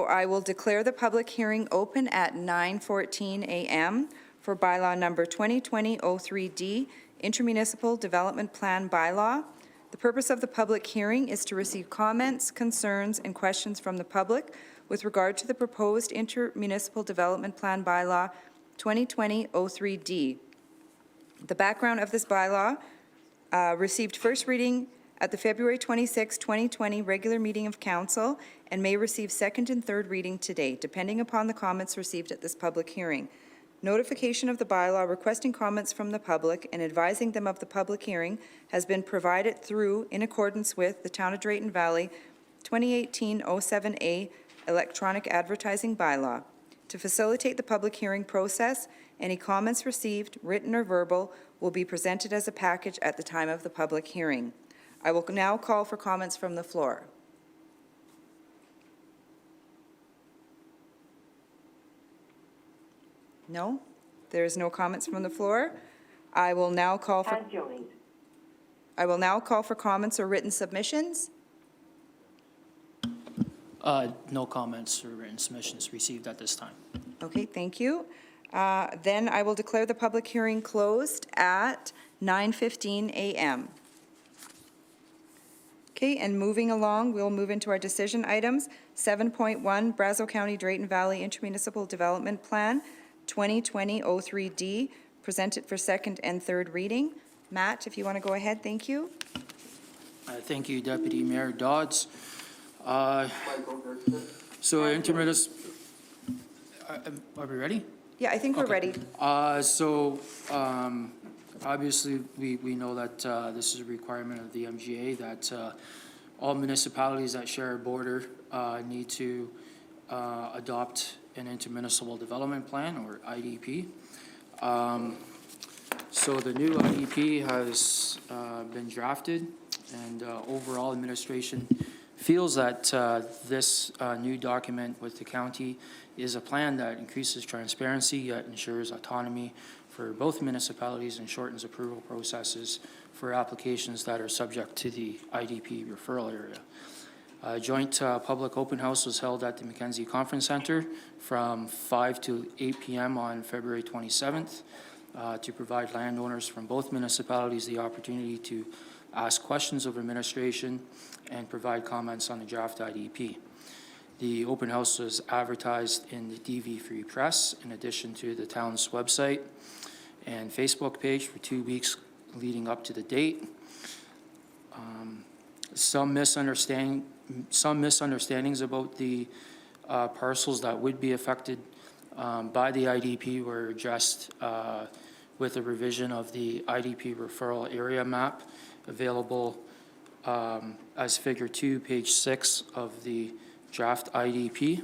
I will declare the public hearing open at 9:14 a.m. for bylaw number 2020-03D, Intermunicipal Development Plan Bylaw. The purpose of the public hearing is to receive comments, concerns, and questions from the public with regard to the proposed Intermunicipal Development Plan Bylaw 2020-03D. The background of this bylaw received first reading at the February 26, 2020 regular meeting of Council and may receive second and third reading today, depending upon the comments received at this public hearing. Notification of the bylaw requesting comments from the public and advising them of the public hearing has been provided through, in accordance with, the Town of Drayton Valley 2018-07A Electronic Advertising Bylaw. To facilitate the public hearing process, any comments received, written or verbal, will be presented as a package at the time of the public hearing. I will now call for comments from the floor. No? There is no comments from the floor. I will now call for comments or written submissions. No comments or written submissions received at this time. Okay, thank you. Then I will declare the public hearing closed at 9:15 a.m. Okay, and moving along, we'll move into our decision items. 7.1, Brazeau County Drayton Valley Intermunicipal Development Plan 2020-03D, presented for second and third reading. Matt, if you want to go ahead, thank you. Thank you, Deputy Mayor Dodds. So intermunicipal, are we ready? Yeah, I think we're ready. Obviously, we know that this is a requirement of the MGA that all municipalities that share a border need to adopt an intermunicipal development plan, or IDP. So the new IDP has been drafted, and overall administration feels that this new document with the county is a plan that increases transparency yet ensures autonomy for both municipalities and shortens approval processes for applications that are subject to the IDP referral area. A joint public open house was held at the Mackenzie Conference Center from 5 to 8 p.m. on February 27th to provide landowners from both municipalities the opportunity to ask questions of administration and provide comments on the draft IDP. The open house was advertised in the DV Free Press in addition to the town's website and Facebook page for 2 weeks leading up to the date. Some misunderstandings about the parcels that would be affected by the IDP were addressed with a revision of the IDP referral area map available as Figure 2, page 6 of the draft IDP.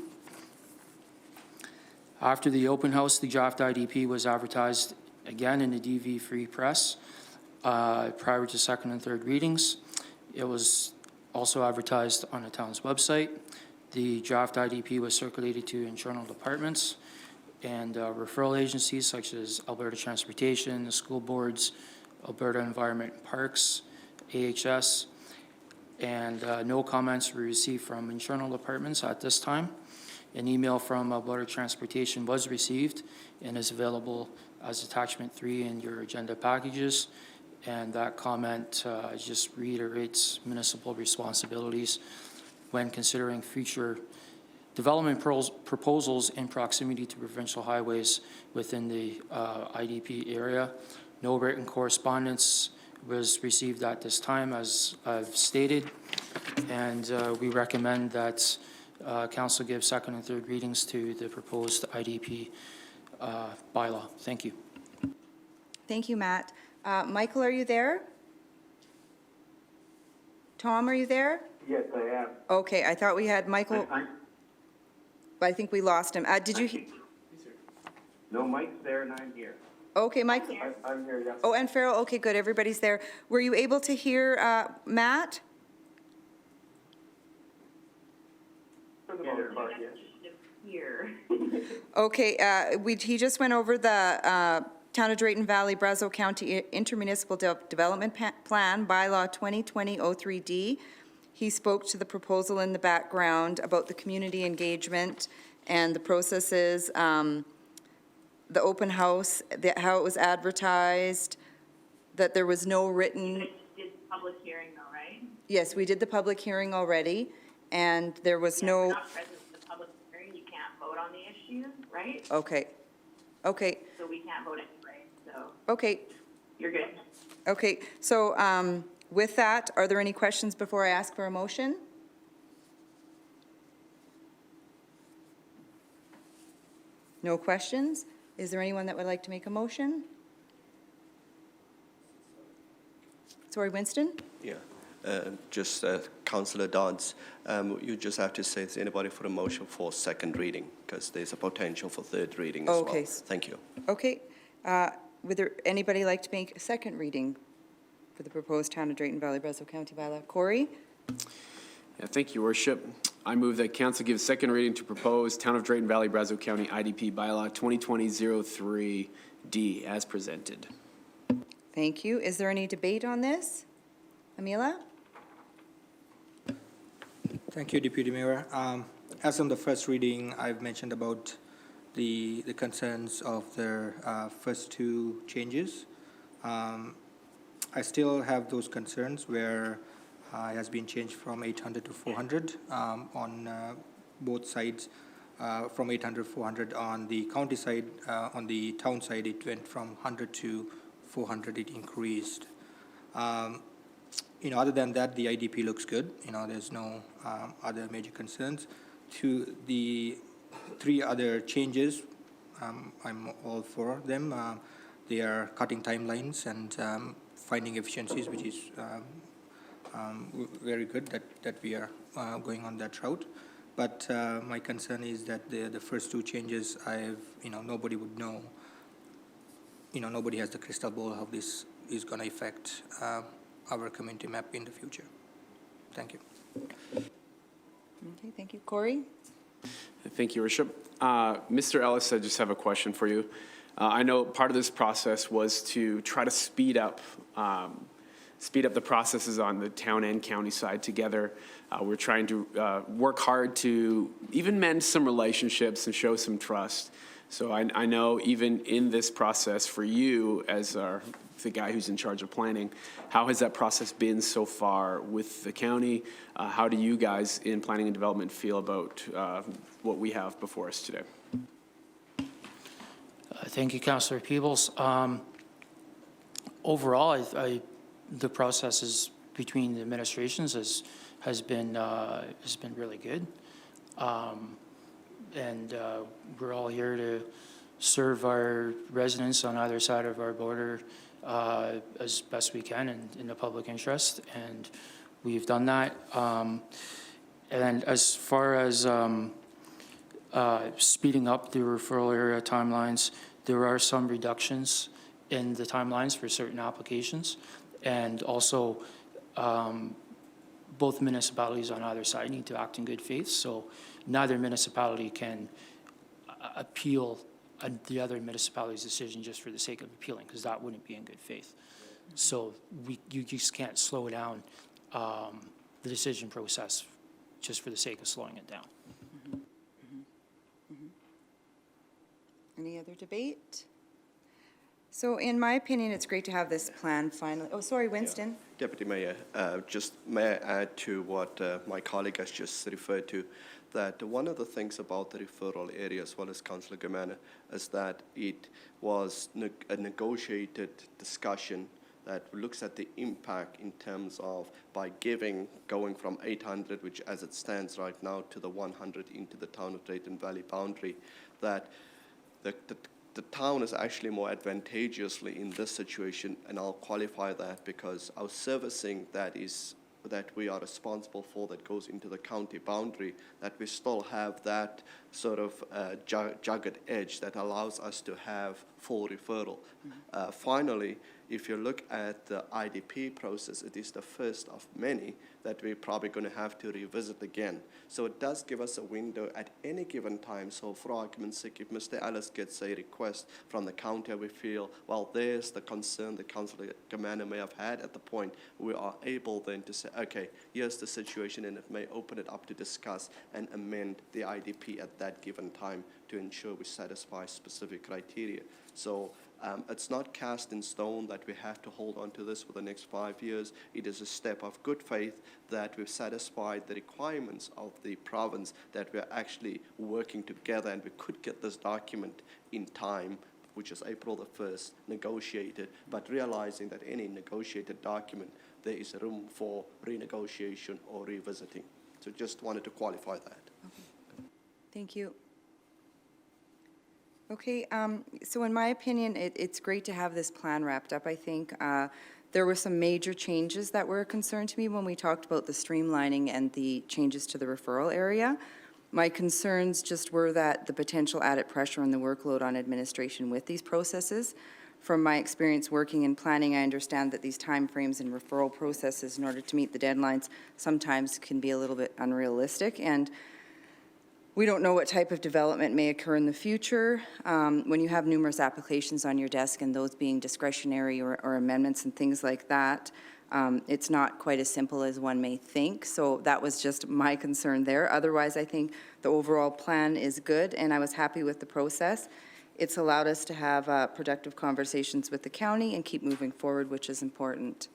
After the open house, the draft IDP was advertised again in the DV Free Press prior to second and third readings. It was also advertised on the town's website. The draft IDP was circulated to internal departments and referral agencies such as Alberta Transportation, the school boards, Alberta Environment and Parks, AHS, and no comments were received from internal departments at this time. An email from Alberta Transportation was received and is available as attachment 3 in your agenda packages. And that comment just reiterates municipal responsibilities when considering future development proposals in proximity to provincial highways within the IDP area. No written correspondence was received at this time, as I've stated, and we recommend that Council give second and third readings to the proposed IDP bylaw. Thank you. Thank you, Matt. Michael, are you there? Tom, are you there? Yes, I am. Okay, I thought we had Michael, but I think we lost him. Did you? No, Mike's there and I'm here. Okay, Michael. I'm here, yes. Oh, and Farrell. Okay, good. Everybody's there. Were you able to hear Matt? For the most part, yes. Okay, he just went over the Town of Drayton Valley, Brazeau County Intermunicipal Development Plan, Bylaw 2020-03D. He spoke to the proposal in the background about the community engagement and the processes, the open house, how it was advertised, that there was no written, You did the public hearing though, right? yes, we did the public hearing already, and there was Yeah, if we're no, not present at the public hearing, you can't vote on the issue, right? okay, okay, So we can't vote anyway, so okay, you're good. okay. So with that, are there any questions before I ask for a motion? No questions? Is there anyone that would like to make a motion? Sorry, Winston? Yeah, just Councillor Dodds, you just have to say, is anybody for a motion for second reading? Because there's a potential for third reading as well. Okay. Thank you. Okay. Would there, anybody like to make a second reading for the proposed Town of Drayton Valley, Brazeau County bylaw? Corey? Yeah, thank you, Worship. I move that council give second reading to proposed Town of Drayton Valley, Brazeau County IDP bylaw 2020-03D as presented. Thank you. Is there any debate on this? Amila? Thank you, Deputy Mayor. As on the first reading, I've mentioned about the concerns of the first two changes. I still have those concerns where it has been changed from 800 to 400 on both sides. From 800, 400 on the county side, on the town side, it went from 100 to 400, it increased. Other than that, the IDP looks good. There's no other major concerns. To the three other changes, I'm all for them. They are cutting timelines and finding efficiencies, which is very good that we are going on that route. But my concern is that the first two changes, nobody would know. Nobody has the crystal ball how this is going to affect our community map in the future. Thank you. Okay, thank you. Corey? Thank you, Worship. Mr. Ellis, I just have a question for you. I know part of this process was to try to speed up the processes on the town and county side together. We're trying to work hard to even mend some relationships and show some trust. So I know even in this process for you as the guy who's in charge of planning, how has that process been so far with the county? How do you guys in planning and development feel about what we have before us today? Thank you, Councillor Peebles. Overall, the processes between the administrations has been really good, and we're all here to serve our residents on either side of our border as best we can in the public interest, and we've done that. And as far as speeding up the referral area timelines, there are some reductions in the timelines for certain applications. And also, both municipalities on either side need to act in good faith. So neither municipality can appeal the other municipality's decision just for the sake of appealing, because that wouldn't be in good faith. So you just can't slow down the decision process just for the sake of slowing it down. Any other debate? So in my opinion, it's great to have this plan finally. Oh, sorry, Winston. Deputy Mayor, just may I add to what my colleague has just referred to, that one of the things about the referral area, as well as Councillor Germaine, is that it was a negotiated discussion that looks at the impact in terms of by going from 800, which as it stands right now, to the 100 into the Town of Drayton Valley boundary, that the town is actually more advantageously in this situation, and I'll qualify that because our servicing that we are responsible for that goes into the county boundary, that we still have that sort of jagged edge that allows us to have full referral. Finally, if you look at the IDP process, it is the first of many that we're probably going to have to revisit again. So it does give us a window at any given time. So for argument's sake, if Mr. Ellis gets a request from the county, we feel, well, there's the concern the Councillor Gamana may have had at the point, we are able then to say, okay, here's the situation, and it may open it up to discuss and amend the IDP at that given time to ensure we satisfy specific criteria. So it's not cast in stone that we have to hold on to this for the next 5 years. It is a step of good faith that we've satisfied the requirements of the province, that we're actually working together and we could get this document in time, which is April the 1st, negotiated, but realizing that any negotiated document, there is room for renegotiation or revisiting. So just wanted to qualify that. Thank you. Okay, so in my opinion, it's great to have this plan wrapped up, I think. There were some major changes that were a concern to me when we talked about the streamlining and the changes to the referral area. My concerns just were that the potential added pressure and the workload on administration with these processes. From my experience working in planning, I understand that these timeframes and referral processes in order to meet the deadlines sometimes can be a little bit unrealistic, and we don't know what type of development may occur in the future. When you have numerous applications on your desk and those being discretionary or amendments and things like that, it's not quite as simple as one may think. So that was just my concern there. Otherwise, I think the overall plan is good, and I was happy with the process. It's allowed us to have productive conversations with the county and keep moving forward, which is important,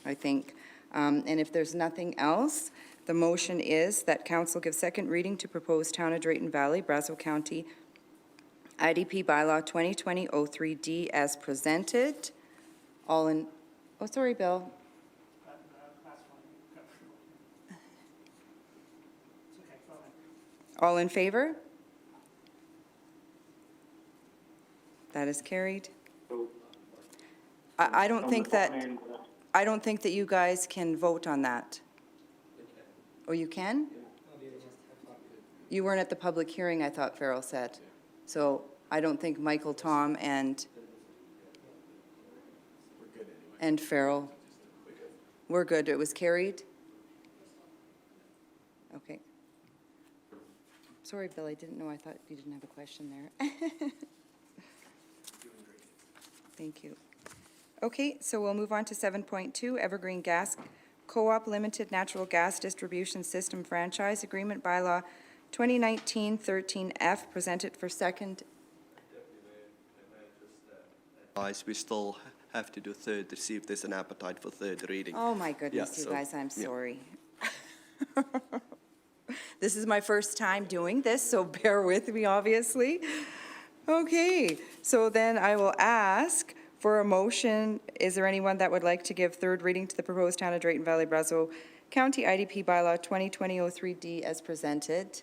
I think. And if there's nothing else, the motion is that council give second reading to proposed Town of Drayton Valley, Brazeau County IDP bylaw 2020-03D as presented. All in, oh, sorry, Bill. All in favor? That is carried. I don't think that you guys can vote on that. Oh, you can? You weren't at the public hearing, I thought Farrell said. So I don't think Michael, Tom, and Farrell. We're good. It was carried? Okay. Sorry, Bill, I didn't know. I thought you didn't have a question there. Thank you. Okay, so we'll move on to 7.2, Evergreen Gas Co-op Limited Natural Gas Distribution System Franchise Agreement Bylaw 2019-13F, presented for second. Guys, we still have to do third to see if there's an appetite for third reading. Oh, my goodness, Yeah, you guys, I'm yeah. sorry. This is my first time doing this, so bear with me, obviously. Okay, so then I will ask for a motion. Is there anyone that would like to give third reading to the proposed Town of Drayton Valley, Brazeau County IDP bylaw 2020-03D as presented?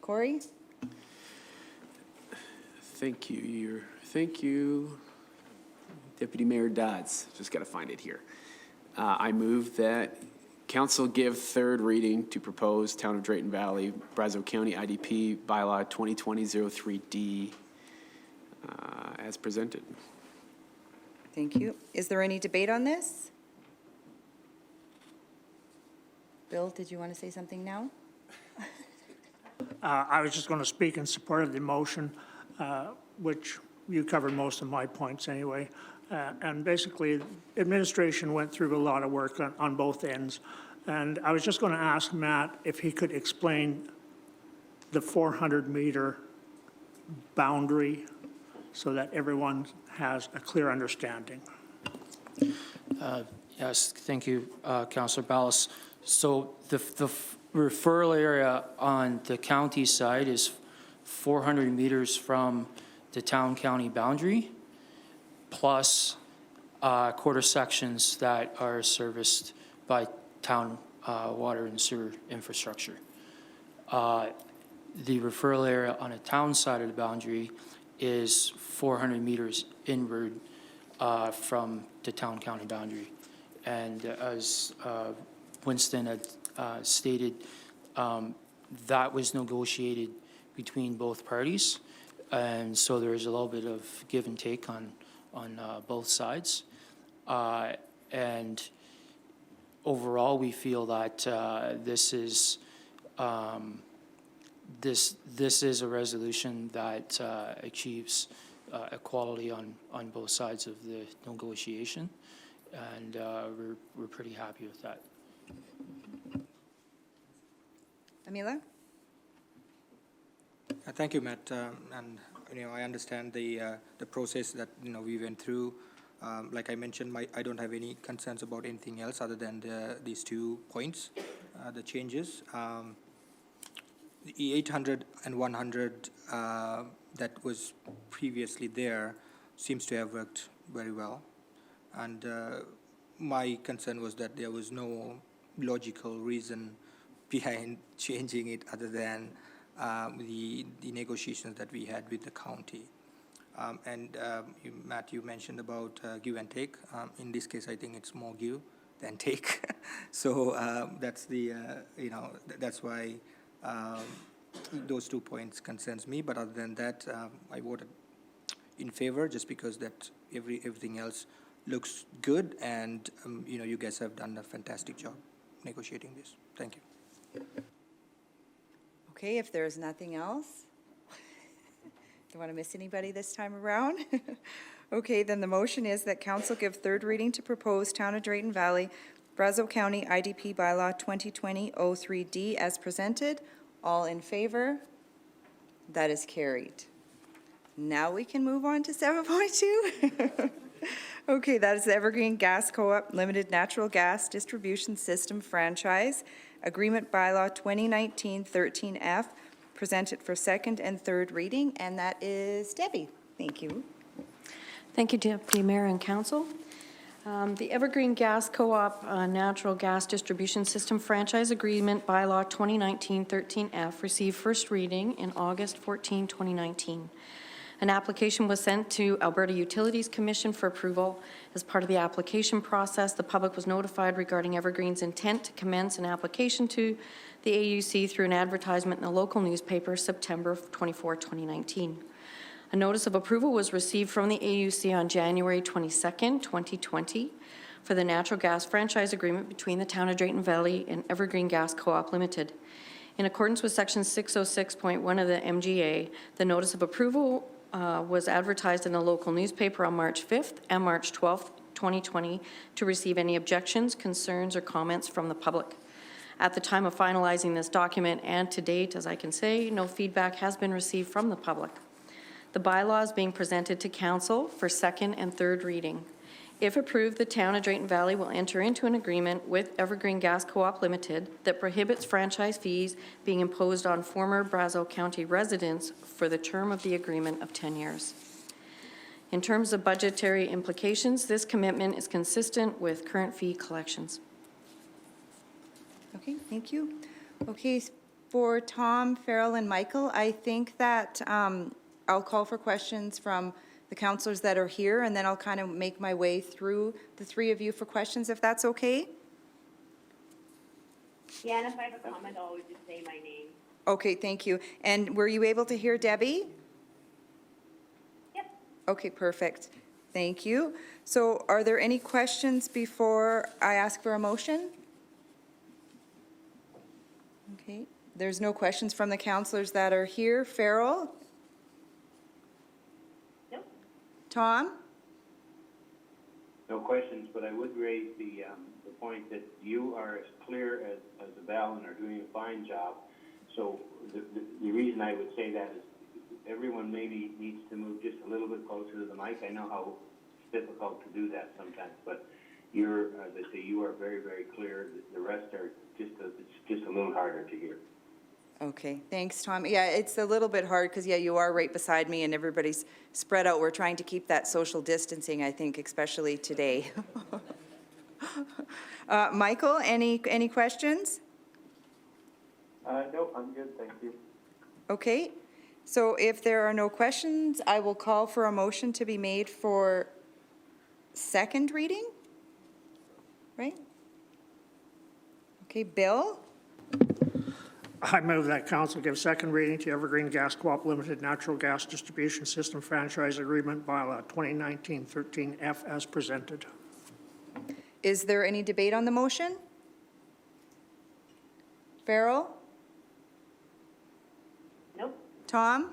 Corey? Thank you, Deputy Mayor Dodds. Just got to find it here. I move that council give third reading to proposed Town of Drayton Valley, Brazeau County IDP bylaw 2020-03D as presented. Thank you. Is there any debate on this? Bill, did you want to say something now? I was just going to speak in support of the motion, which you covered most of my points anyway. And basically, administration went through a lot of work on both ends. And I was just going to ask Matt if he could explain the 400-meter boundary so that everyone has a clear understanding. Yes, thank you, Councilor Ballas. So the referral area on the county side is 400 meters from the town-county boundary, plus quarter sections that are serviced by town water and sewer infrastructure. The referral area on the town side of the boundary is 400 meters inward from the town-county boundary. And as Winston had stated, that was negotiated between both parties. And so there's a little bit of give and take on both sides. And overall, we feel that this is a resolution that achieves equality on both sides of the negotiation, and we're pretty happy with that. Amila? Thank you, Matt. And, I understand the process that, we went through. Like I mentioned, I don't have any concerns about anything else other than these 2 points, the changes. The 800 and 100 that was previously there seems to have worked very well. And my concern was that there was no logical reason behind changing it other than the negotiations that we had with the county. Matt, you mentioned about give and take. In this case, I think it's more give than take. So that's that's why those 2 points concerns me. But other than that, I voted in favor just because that everything else looks good, and you guys have done a fantastic job negotiating this. Thank you. Okay, if there's nothing else, don't want to miss anybody this time around. Okay, then the motion is that council give third reading to proposed Town of Drayton Valley, Brazeau County IDP Bylaw 2020-03D as presented. All in favor? That is carried. Now we can move on to 7.2. Okay, that is the Evergreen Gas Co-op Limited Natural Gas Distribution System Franchise Agreement Bylaw 2019-13F, presented for second and third reading, and that is Debbie. Thank you. Thank you, Deputy Mayor and Council. The Evergreen Gas Co-op Natural Gas Distribution System Franchise Agreement Bylaw 2019-13F received first reading in August 14, 2019. An application was sent to Alberta Utilities Commission for approval. As part of the application process, the public was notified regarding Evergreen's intent to commence an application to the AUC through an advertisement in a local newspaper September 24, 2019. A notice of approval was received from the AUC on January 22, 2020 for the natural gas franchise agreement between the Town of Drayton Valley and Evergreen Gas Co-op Limited. In accordance with Section 606.1 of the MGA, the notice of approval was advertised in a local newspaper on March 5th and March 12th, 2020 to receive any objections, concerns, or comments from the public. At the time of finalizing this document and to date, as I can say, no feedback has been received from the public. The bylaw is being presented to Council for second and third reading. If approved, the Town of Drayton Valley will enter into an agreement with Evergreen Gas Co-op Limited that prohibits franchise fees being imposed on former Brazeau County residents for the term of the agreement of 10 years. In terms of budgetary implications, this commitment is consistent with current fee collections. Okay, thank you. Okay, for Tom, Farrell, and Michael, I think that I'll call for questions from the councillors that are here, and then I'll kind of make my way through the 3 of you for questions, if that's okay? Yeah, and if I have a comment, I'll always just say my name. Okay, thank you. And were you able to hear Debbie? Yep. Okay, perfect. Thank you. So are there any questions before I ask for a motion? Okay, there's no questions from the councillors that are here. Farrell? Nope. Tom? No questions, but I would raise the point that you are as clear as Val and are doing a fine job. So the reason I would say that is everyone maybe needs to move just a little bit closer to the mic. I know how difficult to do that sometimes, but you are very, very clear. The rest are just a little harder to hear. Okay, thanks, Tom. Yeah, it's a little bit hard because, yeah, you are right beside me and everybody's spread out. We're trying to keep that social distancing, I think, especially today. Michael, any questions? No, I'm good, thank you. Okay, so if there are no questions, I will call for a motion to be made for second reading, right? Okay, Bill? I move that council give second reading to Evergreen Gas Co-op Limited Natural Gas Distribution System Franchise Agreement Bylaw 2019-13F as presented. Is there any debate on the motion? Farrell? Nope. Tom?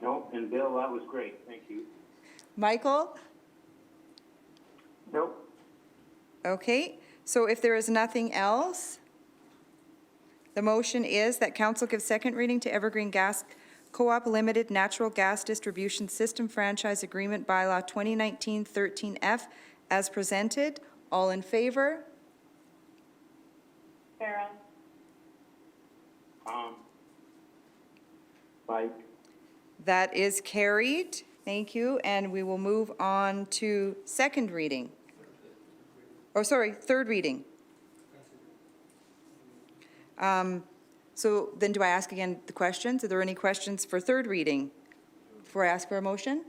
No, and Bill, that was great, thank you. Michael? Nope. Okay, so if there is nothing else, the motion is that council give second reading to Evergreen Gas Co-op Limited Natural Gas Distribution System Franchise Agreement Bylaw 2019-13F as presented. All in favor? Farrell? Mike? That is carried. Thank you. And we will move on to second reading. Oh, sorry, third reading. So then do I ask again the questions? Are there any questions for third reading before I ask for a motion?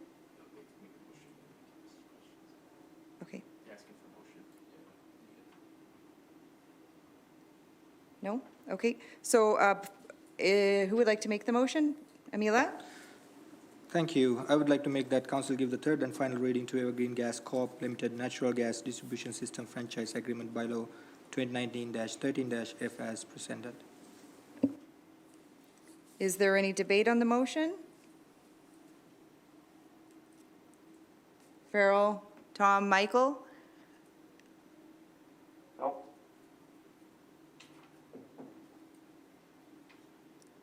Okay. No? Okay. So who would like to make the motion? Amila? Thank you. I would like to make that council give the third and final reading to Evergreen Gas Co-op Limited Natural Gas Distribution System Franchise Agreement Bylaw 2019-13-F as presented. Is there any debate on the motion? Farrell, Tom, Michael? Nope.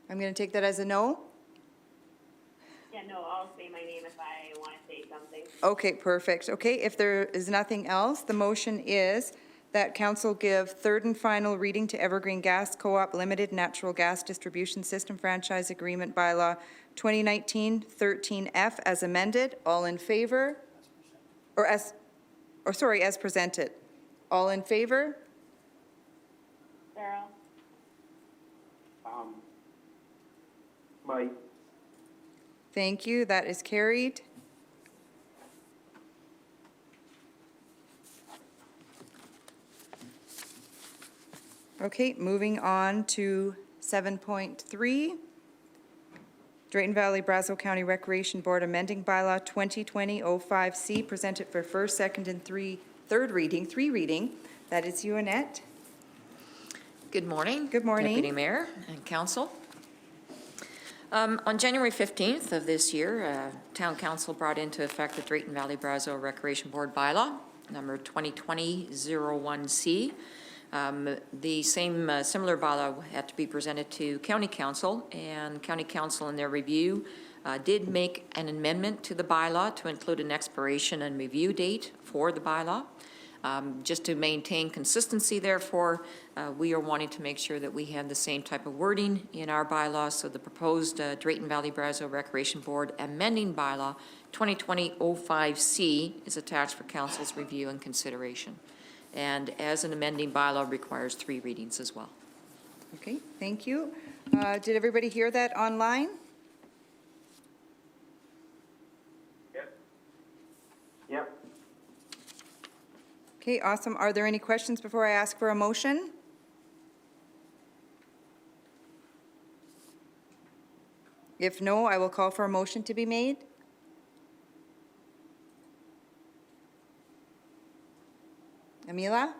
I'm going to take that as a no. Yeah, no, I'll say my name if I want to say something. Okay, perfect. Okay, if there is nothing else, the motion is that council give third and final reading to Evergreen Gas Co-op Limited Natural Gas Distribution System Franchise Agreement Bylaw 2019-13F as amended. All in favor? As presented. All in favor? Farrell? Mike? Thank you. That is carried. Okay, moving on to 7.3. Drayton Valley Brazeau County Recreation Board amending bylaw 2020-05C, presented for first, second, and third reading. That is you, Annette. Good morning. Good morning. Deputy Mayor and Council. On January 15th of this year, Town Council brought into effect the Drayton Valley Brazeau Recreation Board bylaw, number 2020-01C. The same similar bylaw had to be presented to County Council, and County Council in their review did make an amendment to the bylaw to include an expiration and review date for the bylaw. Just to maintain consistency, therefore, we are wanting to make sure that we have the same type of wording in our bylaws. So the proposed Drayton Valley Brazeau Recreation Board amending bylaw 2020-05C is attached for council's review and consideration. And as an amending bylaw requires 3 readings as well. Okay, thank you. Did everybody hear that online? Yep. Okay, awesome. Are there any questions before I ask for a motion? If no, I will call for a motion to be made. Amila?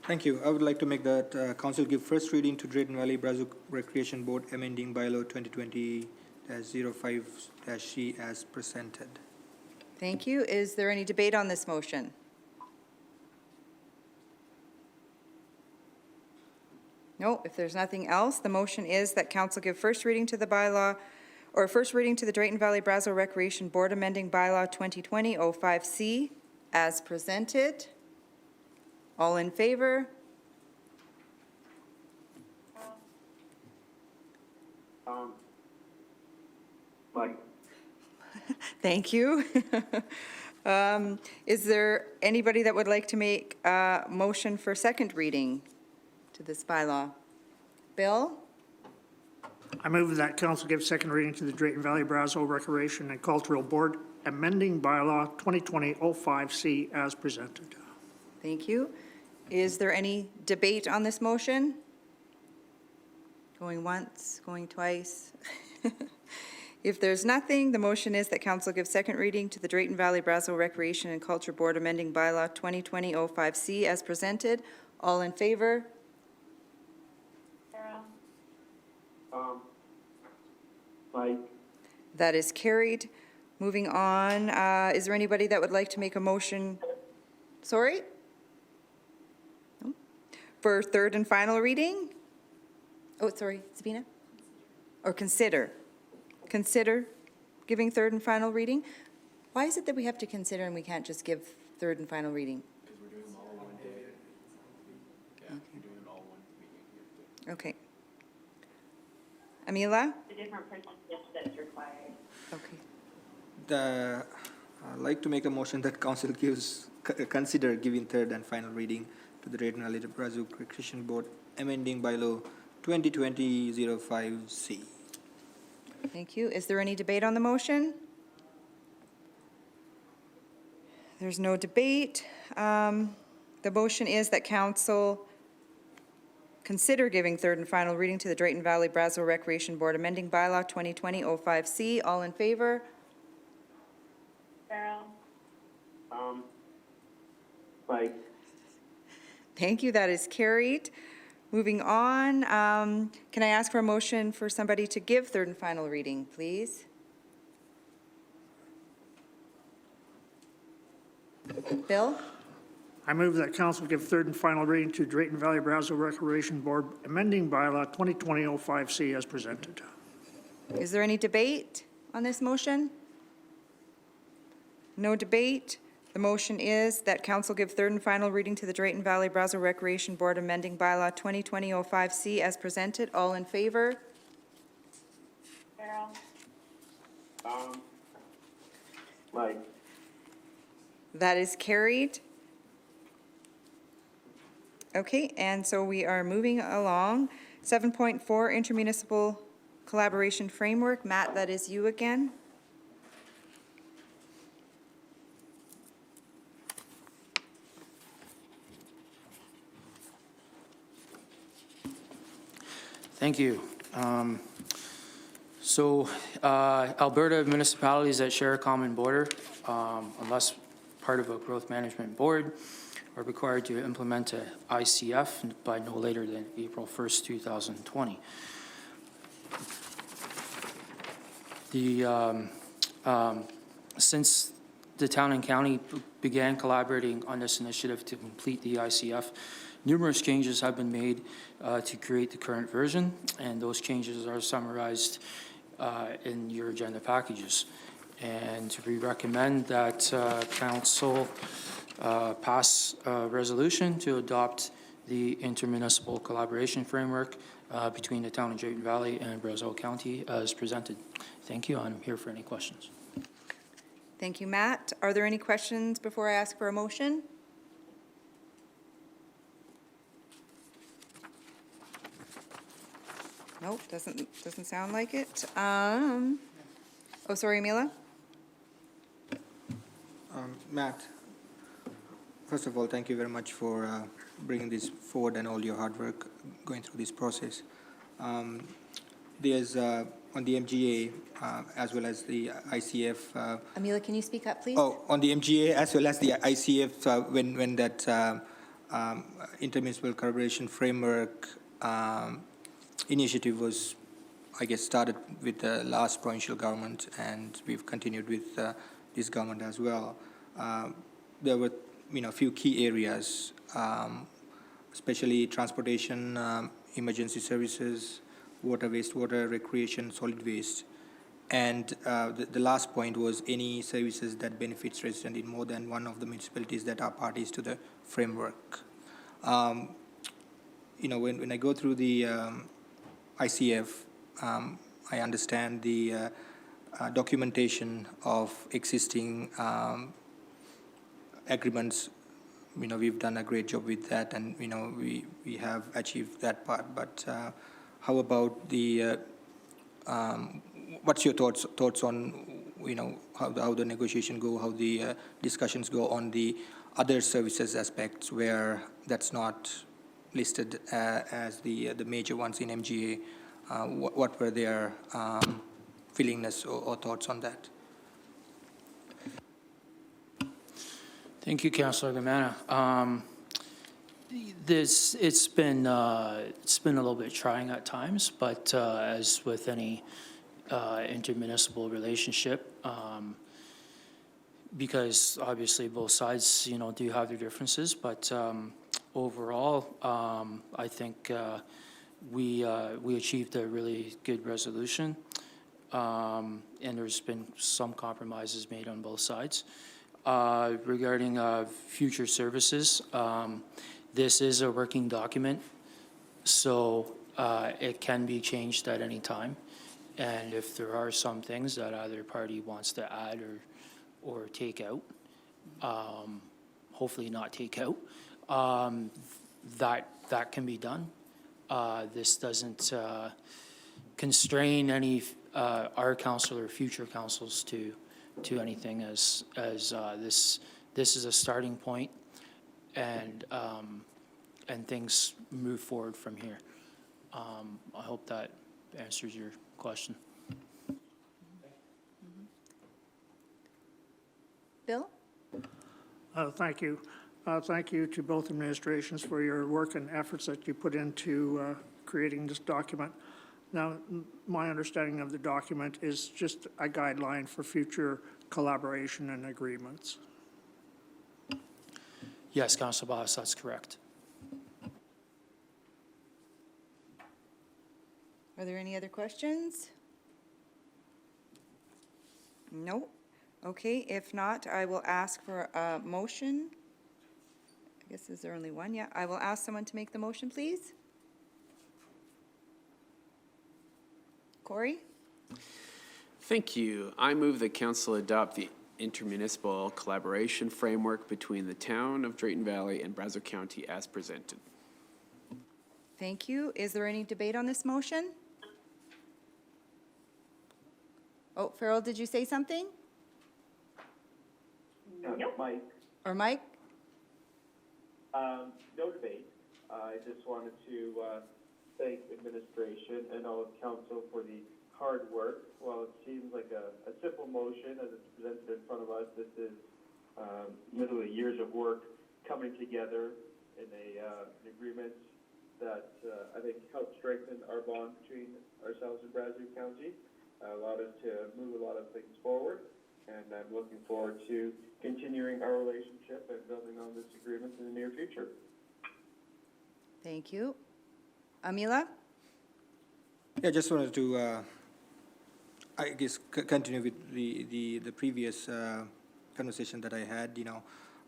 Thank you. I would like to make that council give first reading to Drayton Valley Brazeau Recreation Board amending bylaw 2020-05-C as presented. Thank you. Is there any debate on this motion? No, if there's nothing else, the motion is that council give first reading to the bylaw, or first reading to the Drayton Valley Brazeau Recreation Board amending bylaw 2020-05C as presented. All in favor? Mike? Thank you. Is there anybody that would like to make a motion for second reading to this bylaw? Bill? I move that council give second reading to the Drayton Valley Brazeau Recreation and Cultural Board amending bylaw 2020-05C as presented. Thank you. Is there any debate on this motion? Going once, going twice? If there's nothing, the motion is that council give second reading to the Drayton Valley Brazeau Recreation and Culture Board amending bylaw 2020-05C as presented. All in favor? Carol? Mike? That is carried. Moving on, is there anybody that would like to make a motion? Sorry? No? For third and final reading? Oh, sorry, Sabina? Or consider? Consider giving third and final reading? Why is it that we have to consider and we can't just give third and final reading? Because we're doing them all one day. Yeah, we're doing them all one meeting. Okay. Amila? The different percentage that's required. Okay. I'd like to make a motion that council consider giving third and final reading to the Drayton Valley Brazeau Recreation Board amending bylaw 2020-05C. Thank you. Is there any debate on the motion? There's no debate. The motion is that council consider giving third and final reading to the Drayton Valley Brazeau Recreation Board amending bylaw 2020-05C. All in favor? Carol? Mike? Thank you. That is carried. Moving on, can I ask for a motion for somebody to give third and final reading, please? Bill? I move that council give third and final reading to Drayton Valley Brazeau Recreation Board amending bylaw 2020-05C as presented. Is there any debate on this motion? No debate. The motion is that council give third and final reading to the Drayton Valley Brazeau Recreation Board amending bylaw 2020-05C as presented. All in favor? Carol? Mike? That is carried. Okay, and so we are moving along. 7.4 Intermunicipal Collaboration Framework. Matt, that is you again. Thank you. Alberta municipalities that share a common border, unless part of a growth management board, are required to implement a ICF by no later than April 1st, 2020. Since the town and county began collaborating on this initiative to complete the ICF, numerous changes have been made to create the current version, and those changes are summarized in your agenda packages. And we recommend that council pass a resolution to adopt the intermunicipal collaboration framework between the town of Drayton Valley and Brazeau County as presented. Thank you. I'm here for any questions. Thank you, Matt. Are there any questions before I ask for a motion? Nope, doesn't sound like it. Oh, sorry, Mila. Matt, first of all, thank you very much for bringing this forward and all your hard work going through this process. There's on the MGA as well as the ICF. Amila, can you speak up, please? Oh, on the MGA as well as the ICF, when that intermunicipal collaboration framework initiative was, I guess, started with the last provincial government, and we've continued with this government as well. There were, a few key areas, especially transportation, emergency services, water, wastewater, recreation, solid waste. And the last point was any services that benefits residents in more than one of the municipalities that are parties to the framework. When I go through the ICF, I understand the documentation of existing agreements. We've done a great job with that, and we have achieved that part. But how about the what's your thoughts on how the negotiation go, how the discussions go on the other services aspects where that's not listed as the major ones in MGA? what were their willingness or thoughts on that? Thank you, Councilor Gamana. It's been a little bit trying at times, but as with any intermunicipal relationship, because obviously both sides, do have their differences, but overall, I think we achieved a really good resolution, and there's been some compromises made on both sides. Regarding future services, this is a working document, so it can be changed at any time. And if there are some things that either party wants to add or take out, hopefully not take out, that can be done. This doesn't constrain any our council or future councils to anything, as this is a starting point, and things move forward from here. I hope that answers your question. Bill? Thank you. Thank you to both administrations for your work and efforts that you put into creating this document. Now, my understanding of the document is just a guideline for future collaboration and agreements. Yes, Councilor Boss, that's correct. Are there any other questions? No? Okay, if not, I will ask for a motion. I guess is there only one? Yeah, I will ask someone to make the motion, please. Corey? Thank you. I move that council adopt the intermunicipal collaboration framework between the town of Drayton Valley and Brazeau County as presented. Thank you. Is there any debate on this motion? Oh, Farrell, did you say something? Mike, Or Mike? no debate. I just wanted to thank administration and all of council for the hard work. While it seems like a simple motion as it's presented in front of us, this is literally years of work coming together in an agreement that I think helped strengthen our bond between ourselves and Brazeau County, allowed us to move a lot of things forward, and I'm looking forward to continuing our relationship and building on this agreement in the near future. Thank you. Amila? Yeah, just wanted to, I guess, continue with the previous conversation that I had.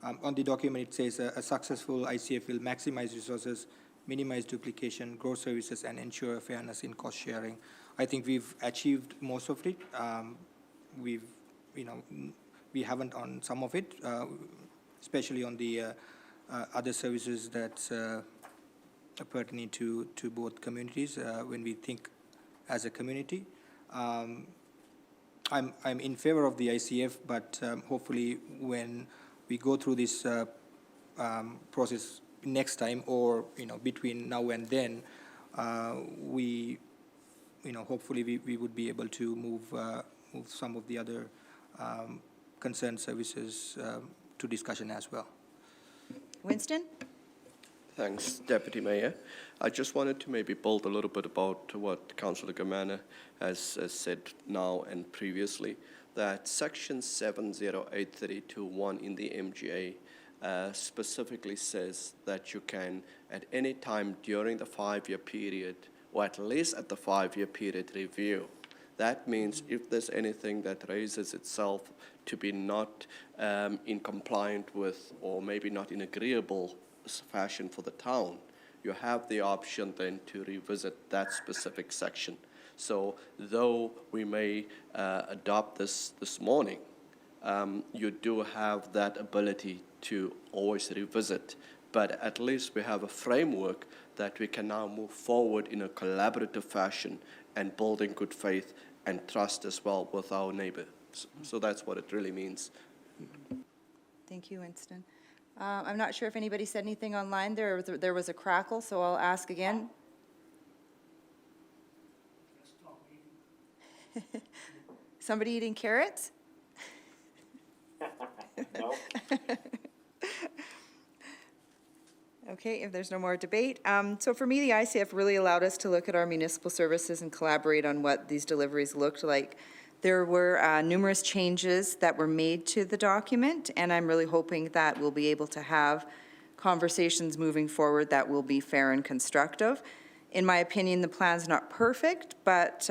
On the document it says a successful ICF will maximize resources, minimize duplication, grow services, and ensure fairness in cost sharing. I think we've achieved most of it. We haven't on some of it, especially on the other services that's pertinent to both communities when we think as a community. I'm in favor of the ICF, but hopefully when we go through this process next time, or between now and then, hopefully we would be able to move some of the other concerned services to discussion as well. Winston? Thanks, Deputy Mayor. I just wanted to maybe build a little bit about what Councillor Gamana has said now and previously, that Section 708321 in the MGA specifically says that you can, at any time during the 5-year period, or at least at the 5-year period, review. That means if there's anything that raises itself to be not in compliant with, or maybe not in agreeable fashion for the town, you have the option then to revisit that specific section. So though we may adopt this morning, you do have that ability to always revisit, but at least we have a framework that we can now move forward in a collaborative fashion and building good faith and trust as well with our neighbors. So that's what it really means. Thank you, Winston. I'm not sure if anybody said anything online. There was a crackle, so I'll ask again. Somebody eating carrots? No? Okay, if there's no more debate. So for me, the ICF really allowed us to look at our municipal services and collaborate on what these deliveries looked like. There were numerous changes that were made to the document, and I'm really hoping that we'll be able to have conversations moving forward that will be fair and constructive. In my opinion, the plan's not perfect, but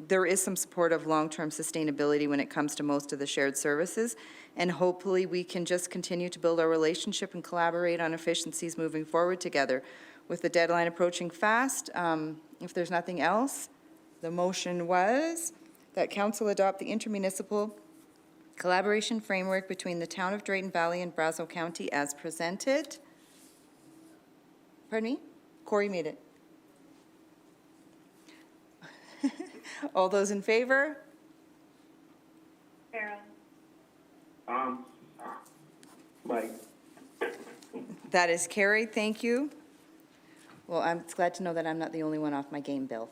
there is some support of long-term sustainability when it comes to most of the shared services. And hopefully, we can just continue to build our relationship and collaborate on efficiencies moving forward together. With the deadline approaching fast, if there's nothing else, the motion was that council adopt the intermunicipal collaboration framework between the town of Drayton Valley and Brazeau County as presented. Pardon me? Corey made it. All those in favor? Farrell. Mike. That is carried, thank you. Well, I'm glad to know that I'm not the only one off my game, Bill.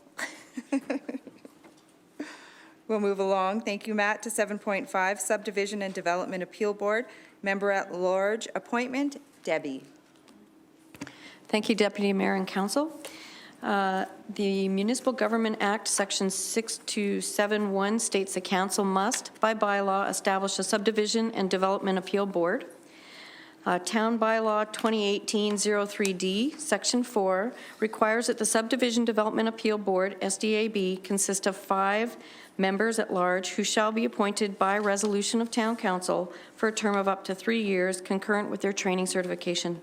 We'll move along. Thank you, Matt, to 7.5, Subdivision and Development Appeal Board, Member at Large Appointment, Debbie. Thank you, Deputy Mayor and Council. The Municipal Government Act, Section 6271, states the council must, by bylaw, establish a subdivision and development appeal board. Town Bylaw 2018-03D, Section 4, requires that the Subdivision Development Appeal Board, SDAB, consist of 5 members at large who shall be appointed by resolution of Town Council for a term of up to 3 years, concurrent with their training certification.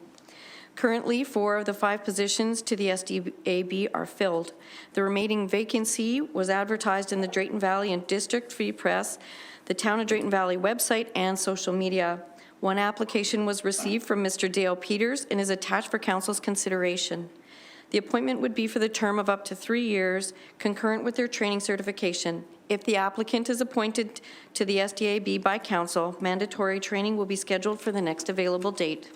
Currently, 4 of the 5 positions to the SDAB are filled. The remaining vacancy was advertised in the Drayton Valley and District Free Press, the Town of Drayton Valley website, and social media. One application was received from Mr. Dale Peters and is attached for council's consideration. The appointment would be for the term of up to 3 years, concurrent with their training certification. If the applicant is appointed to the SDAB by council, mandatory training will be scheduled for the next available date.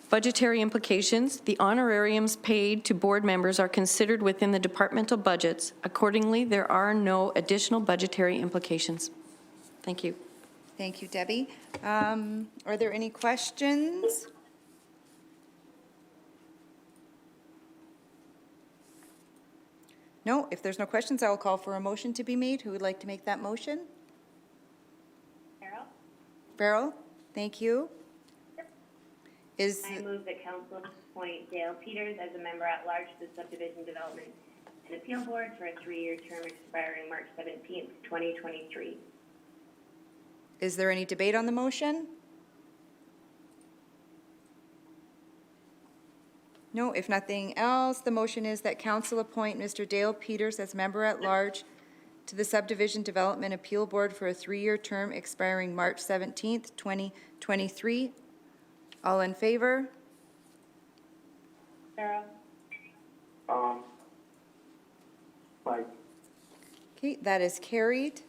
Budgetary implications. The honorariums paid to board members are considered within the departmental budgets. Accordingly, there are no additional budgetary implications. Thank you. Thank you, Debbie. Are there any questions? No, if there's no questions, I will call for a motion to be made. Who would like to make that motion? Farrell. Farrell, thank you. Is, I move that council appoint Dale Peters as a member at large to the Subdivision Development and Appeal Board for a 3-year term expiring March 17th, 2023. is there any debate on the motion? No, if nothing else, the motion is that council appoint Mr. Dale Peters as member at large to the Subdivision Development Appeal Board for a 3-year term expiring March 17th, 2023. All in favor? Farrell. Mike. Okay, that is carried.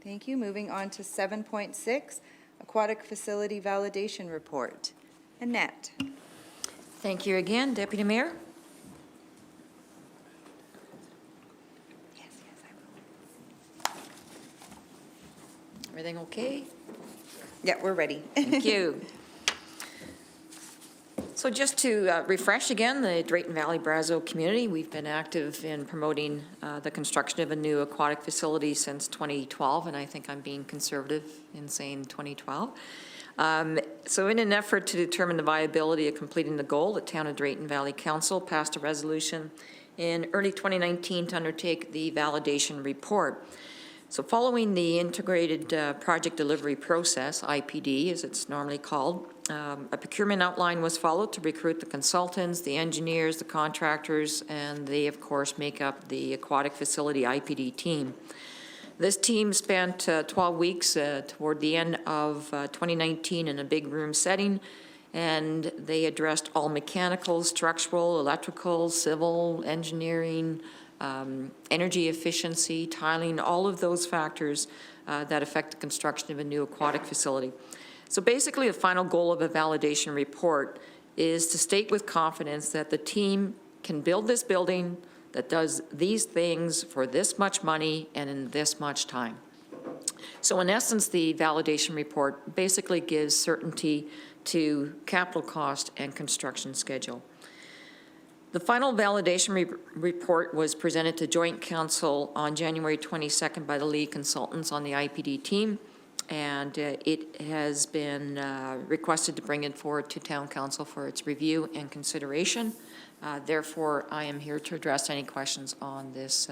Thank you. Moving on to 7.6, Aquatic Facility Validation Report. Annette. Thank you again, Deputy Mayor. Yes, I will. Everything okay? Yeah, we're ready. Thank you. So just to refresh again, the Drayton Valley Brazeau community, we've been active in promoting the construction of a new aquatic facility since 2012, and I think I'm being conservative in saying 2012. So in an effort to determine the viability of completing the goal, the Town of Drayton Valley Council passed a resolution in early 2019 to undertake the validation report. So following the integrated project delivery process, IPD as it's normally called, a procurement outline was followed to recruit the consultants, the engineers, the contractors, and they, of course, make up the aquatic facility IPD team. This team spent 12 weeks toward the end of 2019 in a big room setting, and they addressed all mechanical, structural, electrical, civil, engineering, energy efficiency, tiling, all of those factors that affect the construction of a new aquatic facility. So basically, the final goal of a validation report is to state with confidence that the team can build this building, that does these things for this much money and in this much time. So in essence, the validation report basically gives certainty to capital cost and construction schedule. The final validation report was presented to Joint Council on January 22nd by the lead consultants on the IPD team, and it has been requested to bring it forward to Town Council for its review and consideration. Therefore, I am here to address any questions on this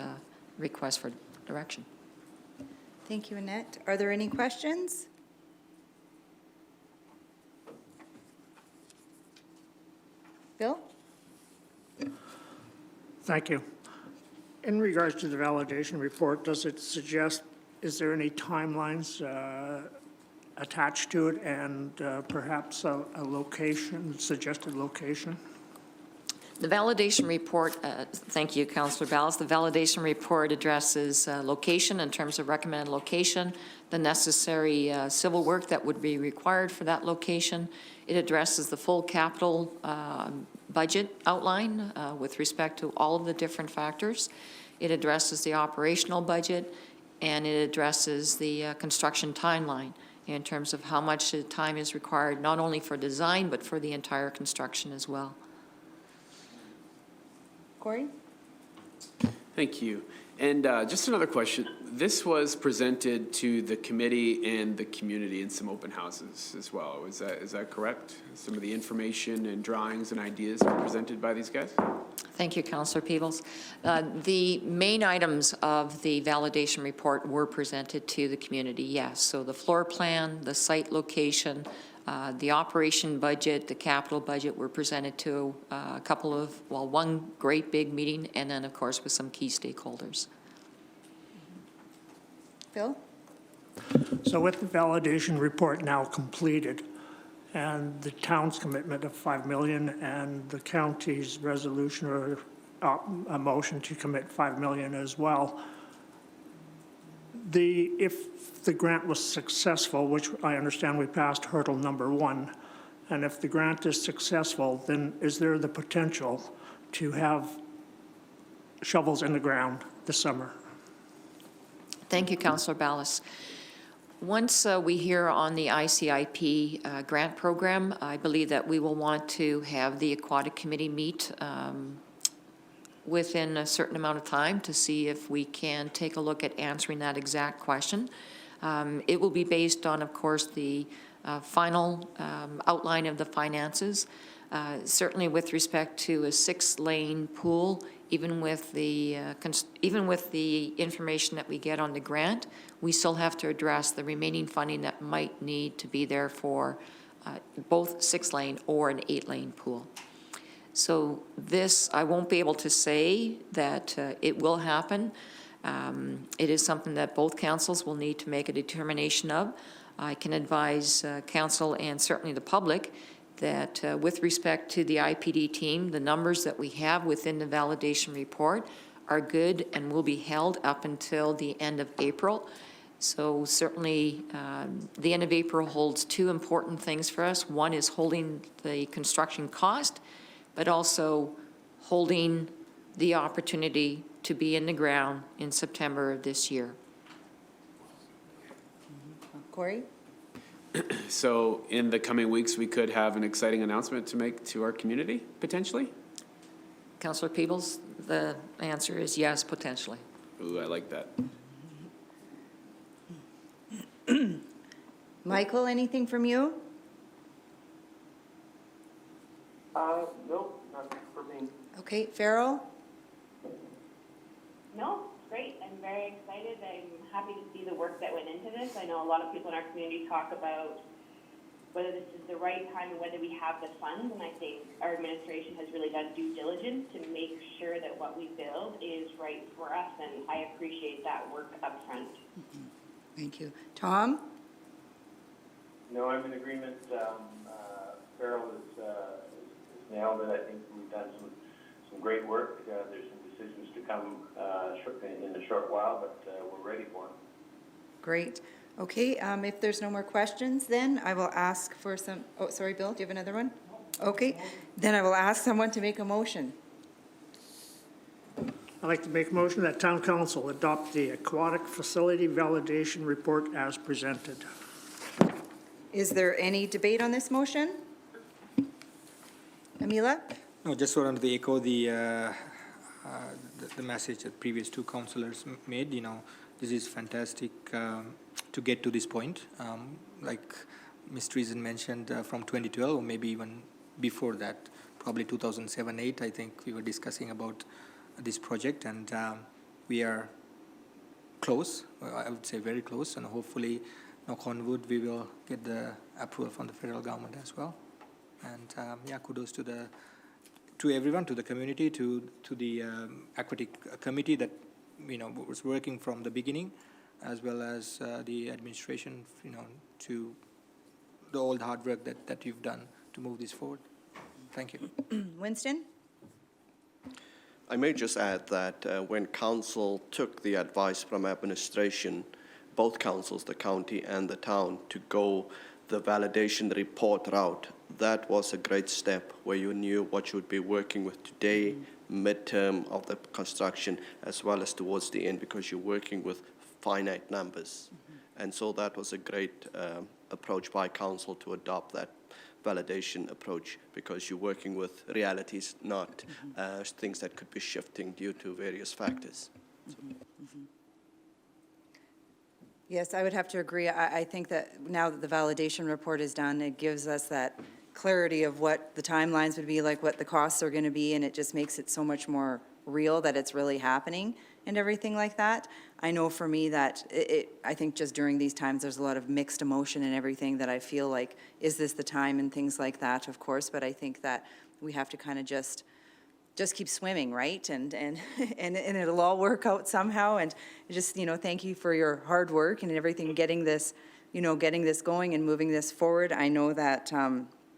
request for direction. Thank you, Annette. Are there any questions? Bill? Thank you. In regards to the validation report, does it suggest, is there any timelines attached to it and perhaps a location, suggested location? The validation report, thank you, Councillor Ballas. The validation report addresses location in terms of recommended location, the necessary civil work that would be required for that location. It addresses the full capital budget outline with respect to all of the different factors. It addresses the operational budget, and it addresses the construction timeline in terms of how much time is required, not only for design, but for the entire construction as well. Corey? Thank you. And just another question. This was presented to the committee and the community in some open houses as well. Is that correct? Some of the information and drawings and ideas were presented by these guys? Thank you, Councillor Peebles. The main items of the validation report were presented to the community, yes. So the floor plan, the site location, the operation budget, the capital budget were presented to a couple of, well, one great big meeting, and then, of course, with some key stakeholders. Bill? So with the validation report now completed and the town's commitment of $5 million and the county's resolution or a motion to commit $5 million as well, if the grant was successful, which I understand we passed hurdle number 1, and if the grant is successful, then is there the potential to have shovels in the ground this summer? Thank you, Councillor Ballas. Once we hear on the ICIP grant program, I believe that we will want to have the aquatic committee meet within a certain amount of time to see if we can take a look at answering that exact question. It will be based on, of course, the final outline of the finances. Certainly with respect to a 6-lane pool, even with the information that we get on the grant, we still have to address the remaining funding that might need to be there for both 6-lane or an 8-lane pool. So this, I won't be able to say that it will happen. It is something that both councils will need to make a determination of. I can advise council and certainly the public that with respect to the IPD team, the numbers that we have within the validation report are good and will be held up until the end of April. So certainly the end of April holds 2 important things for us. One is holding the construction cost, but also holding the opportunity to be in the ground in September of this year. Corey? So in the coming weeks, we could have an exciting announcement to make to our community, potentially? Councillor Peebles, the answer is yes, potentially. Ooh, I like that. Michael, anything from you? Nope, nothing for me. Okay, Farrell? No, great. I'm very excited. I'm happy to see the work that went into this. I know a lot of people in our community talk about whether this is the right time and whether we have the funds, and I think our administration has really done due diligence to make sure that what we build is right for us, and I appreciate that work up front. Thank you. Tom? No, I'm in agreement. Farrell has nailed it. I think we've done some great work. There's some decisions to come in a short while, but we're ready for them. Great. Okay, if there's no more questions, then I will ask for some, oh, sorry, Bill, do you have another one? Okay, then I will ask someone to make a motion. I'd like to make a motion that town council adopt the aquatic facility validation report as presented. Is there any debate on this motion? Amila? No, just wanted to echo the message that previous two councillors made. You know, this is fantastic to get to this point. Like Ms. Treason mentioned, from 2012, or maybe even before that, probably 2007-8, I think we were discussing about this project, and we are close. I would say very close, and hopefully, knock on wood, we will get the approval from the federal government as well. And yeah, kudos to everyone, to the community, to the aquatic committee that was working from the beginning, as well as the administration, to the all the hard work that you've done to move this forward. Thank you. Winston? I may just add that when council took the advice from administration, both councils, the county and the town, to go the validation report route, that was a great step where you knew what you would be working with today, midterm of the construction, as well as towards the end, because you're working with finite numbers. And so that was a great approach by council to adopt that validation approach, because you're working with realities, not things that could be shifting due to various factors. Yes, I would have to agree. I think that now that the validation report is done, it gives us that clarity of what the timelines would be, like what the costs are going to be, and it just makes it so much more real that it's really happening and everything like that. I know for me that I think just during these times, there's a lot of mixed emotion and everything that I feel like, is this the time and things like that, of course, but I think that we have to kind of just keep swimming, right? And it'll all work out somehow. And just, thank you for your hard work and everything, getting this going and moving this forward. I know that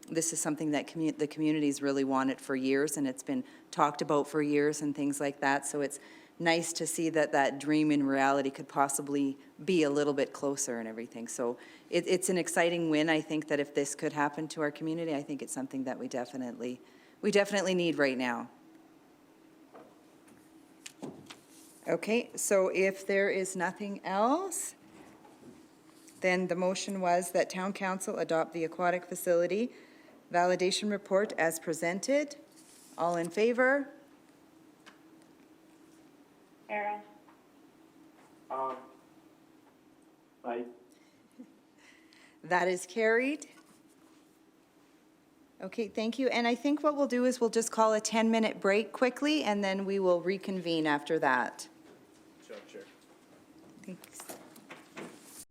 this is something that the community's really wanted for years, and it's been talked about for years and things like that. So it's nice to see that dream in reality could possibly be a little bit closer and everything. So it's an exciting win. I think that if this could happen to our community, I think it's something that we definitely need right now. Okay, so if there is nothing else, then the motion was that town council adopt the aquatic facility validation report as presented. All in favor? Sarah? Aye. That is carried. Okay, thank you. And I think what we'll do is we'll just call a 10-minute break quickly, and then we will reconvene after that. Sure. Thanks.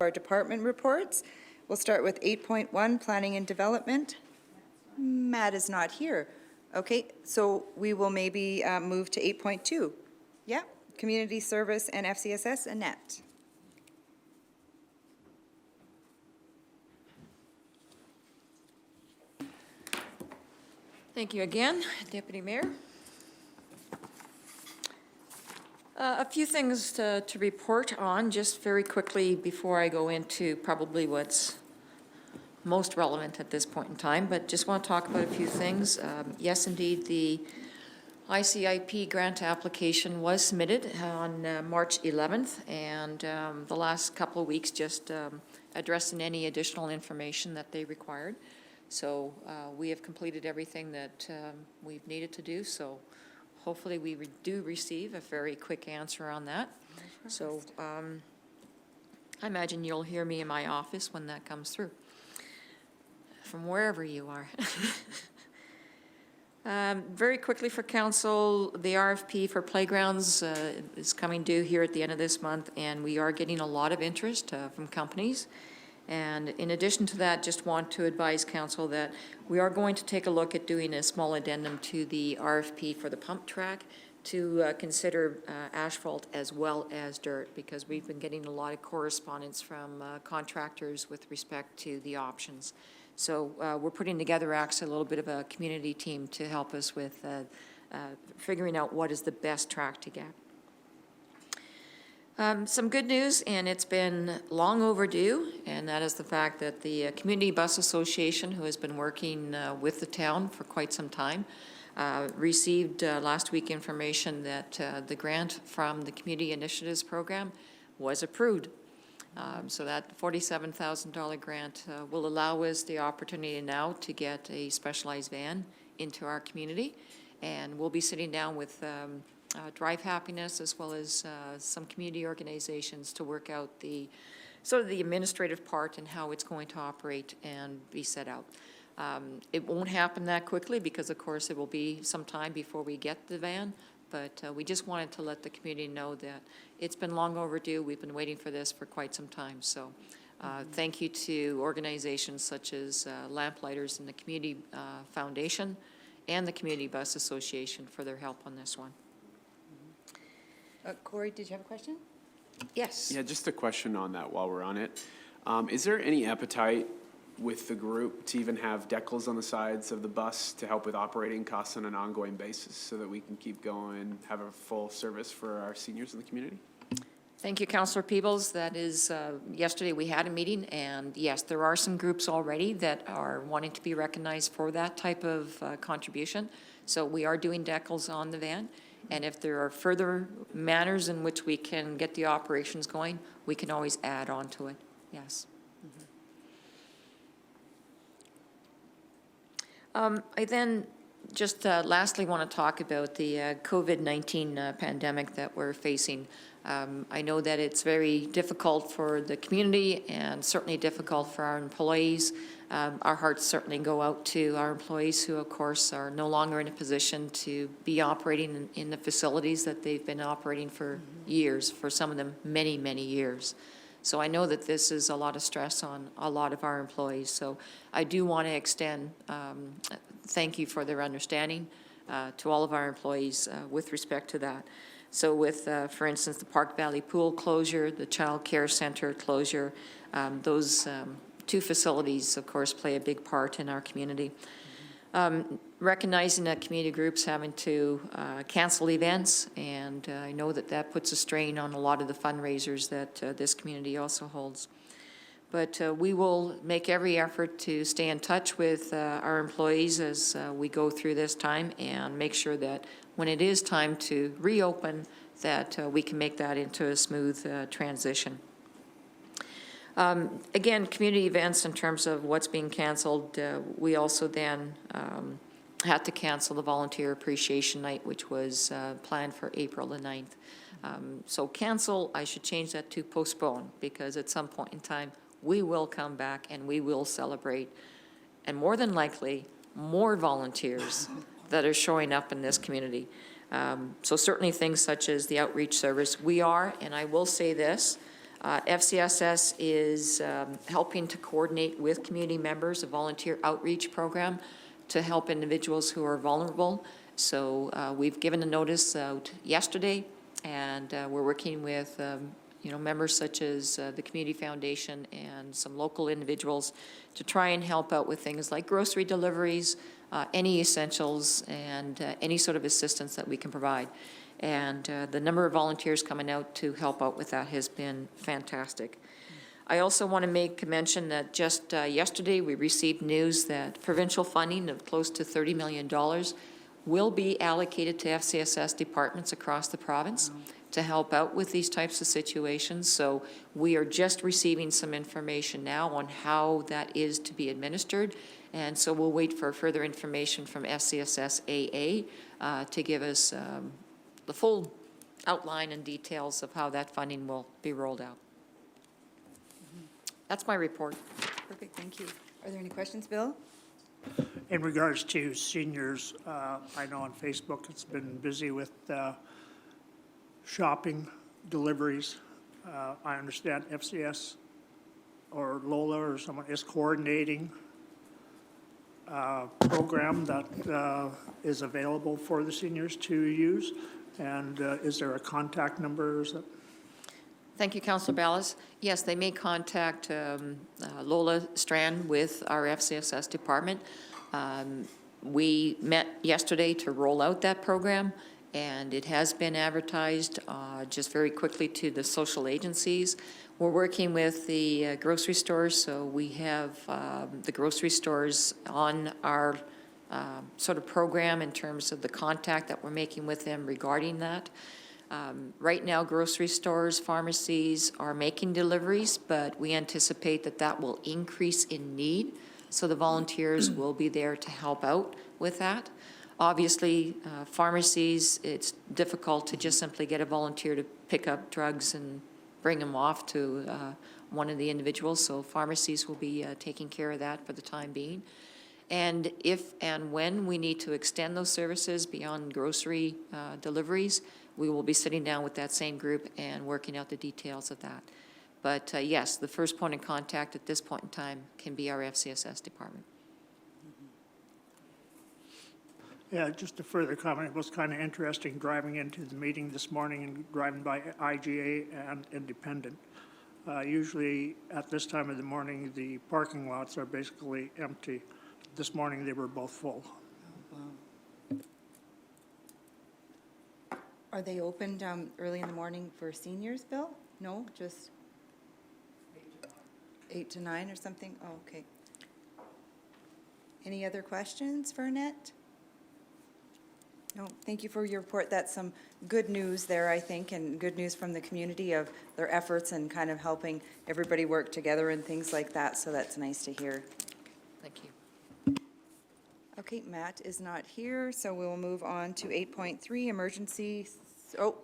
Our department reports. We'll start with 8.1, Planning and Development. Matt is not here. Okay, so we will maybe move to 8.2. Yeah, Community Service and FCSS, Annette. Thank you again, Deputy Mayor. A few things to report on, just very quickly before I go into probably what's most relevant at this point in time, but just want to talk about a few things. Yes, indeed, the ICIP grant application was submitted on March 11th, and the last couple of weeks just addressing any additional information that they required. So we have completed everything that we've needed to do, so hopefully we do receive a very quick answer on that. So I imagine you'll hear me in my office when that comes through, from wherever you are. Very quickly for council, the RFP for playgrounds is coming due here at the end of this month, and we are getting a lot of interest from companies. And in addition to that, just want to advise council that we are going to take a look at doing a small addendum to the RFP for the pump track to consider asphalt as well as dirt, because we've been getting a lot of correspondence from contractors with respect to the options. So we're putting together actually a little bit of a community team to help us with figuring out what is the best track to get. Some good news, and it's been long overdue, and that is the fact that the Community Bus Association, who has been working with the town for quite some time, received last week information that the grant from the Community Initiatives Program was approved. So that $47,000 grant will allow us the opportunity now to get a specialized van into our community, and we'll be sitting down with Drive Happiness as well as some community organizations to work out the sort of the administrative part and how it's going to operate and be set out. It won't happen that quickly because, of course, it will be some time before we get the van, but we just wanted to let the community know that it's been long overdue. We've been waiting for this for quite some time. So thank you to organizations such as Lamplighters and the Community Foundation and the Community Bus Association for their help on this one. Corey, did you have a question? Yes. Yeah, just a question on that while we're on it. Is there any appetite with the group to even have decals on the sides of the bus to help with operating costs on an ongoing basis so that we can keep going, have a full service for our seniors in the community? Thank you, Councillor Peebles. That is, yesterday we had a meeting, and yes, there are some groups already that are wanting to be recognized for that type of contribution. So we are doing decals on the van, and if there are further manners in which we can get the operations going, we can always add on to it, yes. I then just lastly want to talk about the COVID-19 pandemic that we're facing. I know that it's very difficult for the community and certainly difficult for our employees. Our hearts certainly go out to our employees who, of course, are no longer in a position to be operating in the facilities that they've been operating for years, for some of them many, many years. So I know that this is a lot of stress on a lot of our employees. So I do want to extend thank you for their understanding to all of our employees with respect to that. So with, for instance, the Park Valley Pool closure, the Child Care Center closure, those two facilities, of course, play a big part in our community. Recognizing that community groups having to cancel events, and I know that that puts a strain on a lot of the fundraisers that this community also holds. But we will make every effort to stay in touch with our employees as we go through this time and make sure that when it is time to reopen, that we can make that into a smooth transition. Again, community events in terms of what's being canceled, we also then had to cancel the Volunteer Appreciation Night, which was planned for April the 9th. So cancel, I should change that to postpone, because at some point in time, we will come back and we will celebrate, and more than likely, more volunteers that are showing up in this community. So certainly things such as the outreach service, we are, and I will say this, FCSS is helping to coordinate with community members a volunteer outreach program to help individuals who are vulnerable. So we've given a notice out yesterday, and we're working with members such as the Community Foundation and some local individuals to try and help out with things like grocery deliveries, any essentials, and any sort of assistance that we can provide. And the number of volunteers coming out to help out with that has been fantastic. I also want to make a mention that just yesterday we received news that provincial funding of close to $30 million will be allocated to FCSS departments across the province to help out with these types of situations. So we are just receiving some information now on how that is to be administered. And so we'll wait for further information from FCSS AA to give us the full outline and details of how that funding will be rolled out. That's my report. Perfect, thank you. Are there any questions, Bill? In regards to seniors, I know on Facebook it's been busy with shopping, deliveries. I understand FCS or Lola or someone is coordinating a program that is available for the seniors to use. And is there a contact number? Thank you, Councillor Ballas. Yes, they may contact Lola Strand with our FCSS department. We met yesterday to roll out that program, and it has been advertised just very quickly to the social agencies. We're working with the grocery stores, so we have the grocery stores on our sort of program in terms of the contact that we're making with them regarding that. Right now, grocery stores, pharmacies are making deliveries, but we anticipate that that will increase in need, so the volunteers will be there to help out with that. Obviously, pharmacies, it's difficult to just simply get a volunteer to pick up drugs and bring them off to one of the individuals, so pharmacies will be taking care of that for the time being. And if and when we need to extend those services beyond grocery deliveries, we will be sitting down with that same group and working out the details of that. But yes, the first point of contact at this point in time can be our FCSS department. Yeah, just a further comment, it was kind of interesting driving into the meeting this morning and driving by IGA and Independent. Usually at this time of the morning, the parking lots are basically empty. This morning, they were both full. Are they opened early in the morning for seniors, Bill? No, just 8 to 9 or something? Oh, okay. Any other questions for Annette? No, thank you for your report. That's some good news there, I think, and good news from the community of their efforts and kind of helping everybody work together and things like that, so that's nice to hear. Thank you. Okay, Matt is not here, so we will move on to 8.3, emergency, oh.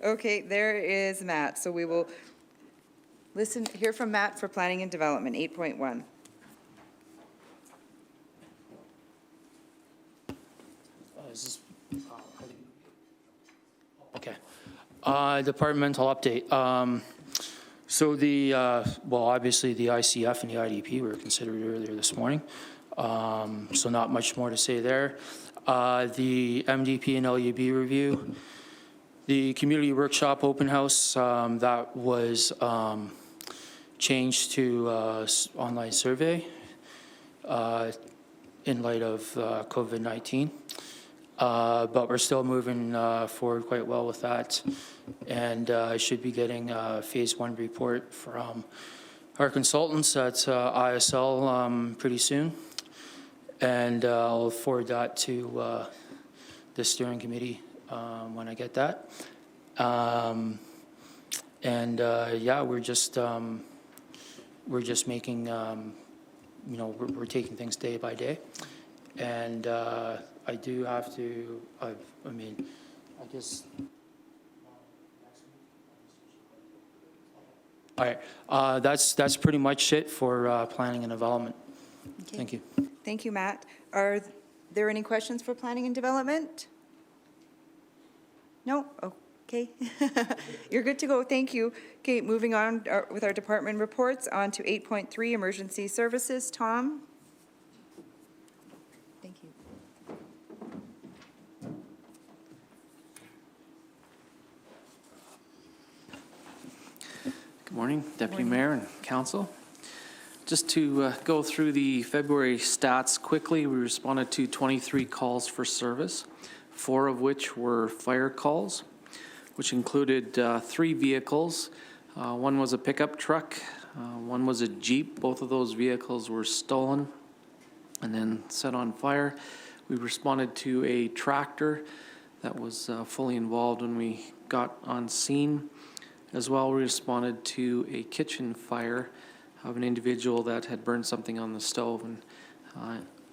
Okay, there is Matt, so we will hear from Matt for planning and development, 8.1. Okay. Departmental update. So well, obviously the ICF and the IDP were considered earlier this morning. So not much more to say there. The MDP and LUB review, the community workshop open house, that was changed to online survey in light of COVID-19. But we're still moving forward quite well with that. And I should be getting a phase 1 report from our consultants at ISL pretty soon. And I'll forward that to the steering committee when I get that. Yeah, we're just making, we're taking things day by day. And I do have to, I guess. All right, that's pretty much it for planning and development. Okay. Thank you. Thank you, Matt. Are there any questions for planning and development? No? Okay. You're good to go. Thank you. Okay, moving on with our department reports on to 8.3, emergency services. Tom? Thank you. Good morning, Deputy Mayor and Council. Just to go through the February stats quickly, we responded to 23 calls for service, 4 of which were fire calls, which included 3 vehicles. One was a pickup truck, one was a Jeep. Both of those vehicles were stolen and then set on fire. We responded to a tractor that was fully involved when we got on scene. As well, we responded to a kitchen fire of an individual that had burned something on the stove and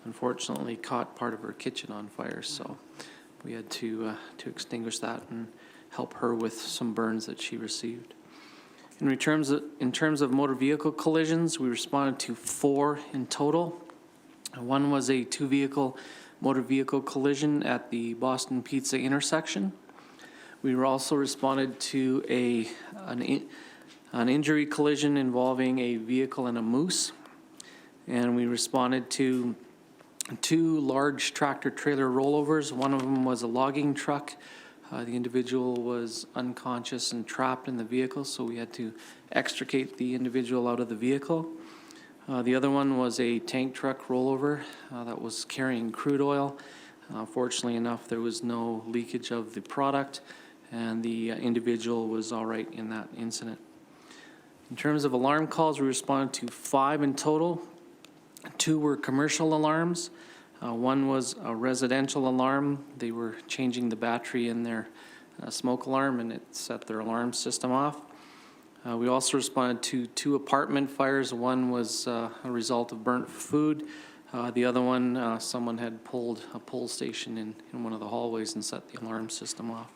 unfortunately caught part of her kitchen on fire. So we had to extinguish that and help her with some burns that she received. In terms of motor vehicle collisions, we responded to 4 in total. One was a 2-vehicle motor vehicle collision at the Boston Pizza intersection. We were also responded to an injury collision involving a vehicle and a moose. And we responded to 2 large tractor-trailer rollovers. One of them was a logging truck. The individual was unconscious and trapped in the vehicle, so we had to extricate the individual out of the vehicle. The other one was a tank truck rollover that was carrying crude oil. Fortunately enough, there was no leakage of the product, and the individual was all right in that incident. In terms of alarm calls, we responded to 5 in total. 2 were commercial alarms. One was a residential alarm. They were changing the battery in their smoke alarm, and it set their alarm system off. We also responded to 2 apartment fires. One was a result of burnt food. The other one, someone had pulled a pull station in one of the hallways and set the alarm system off.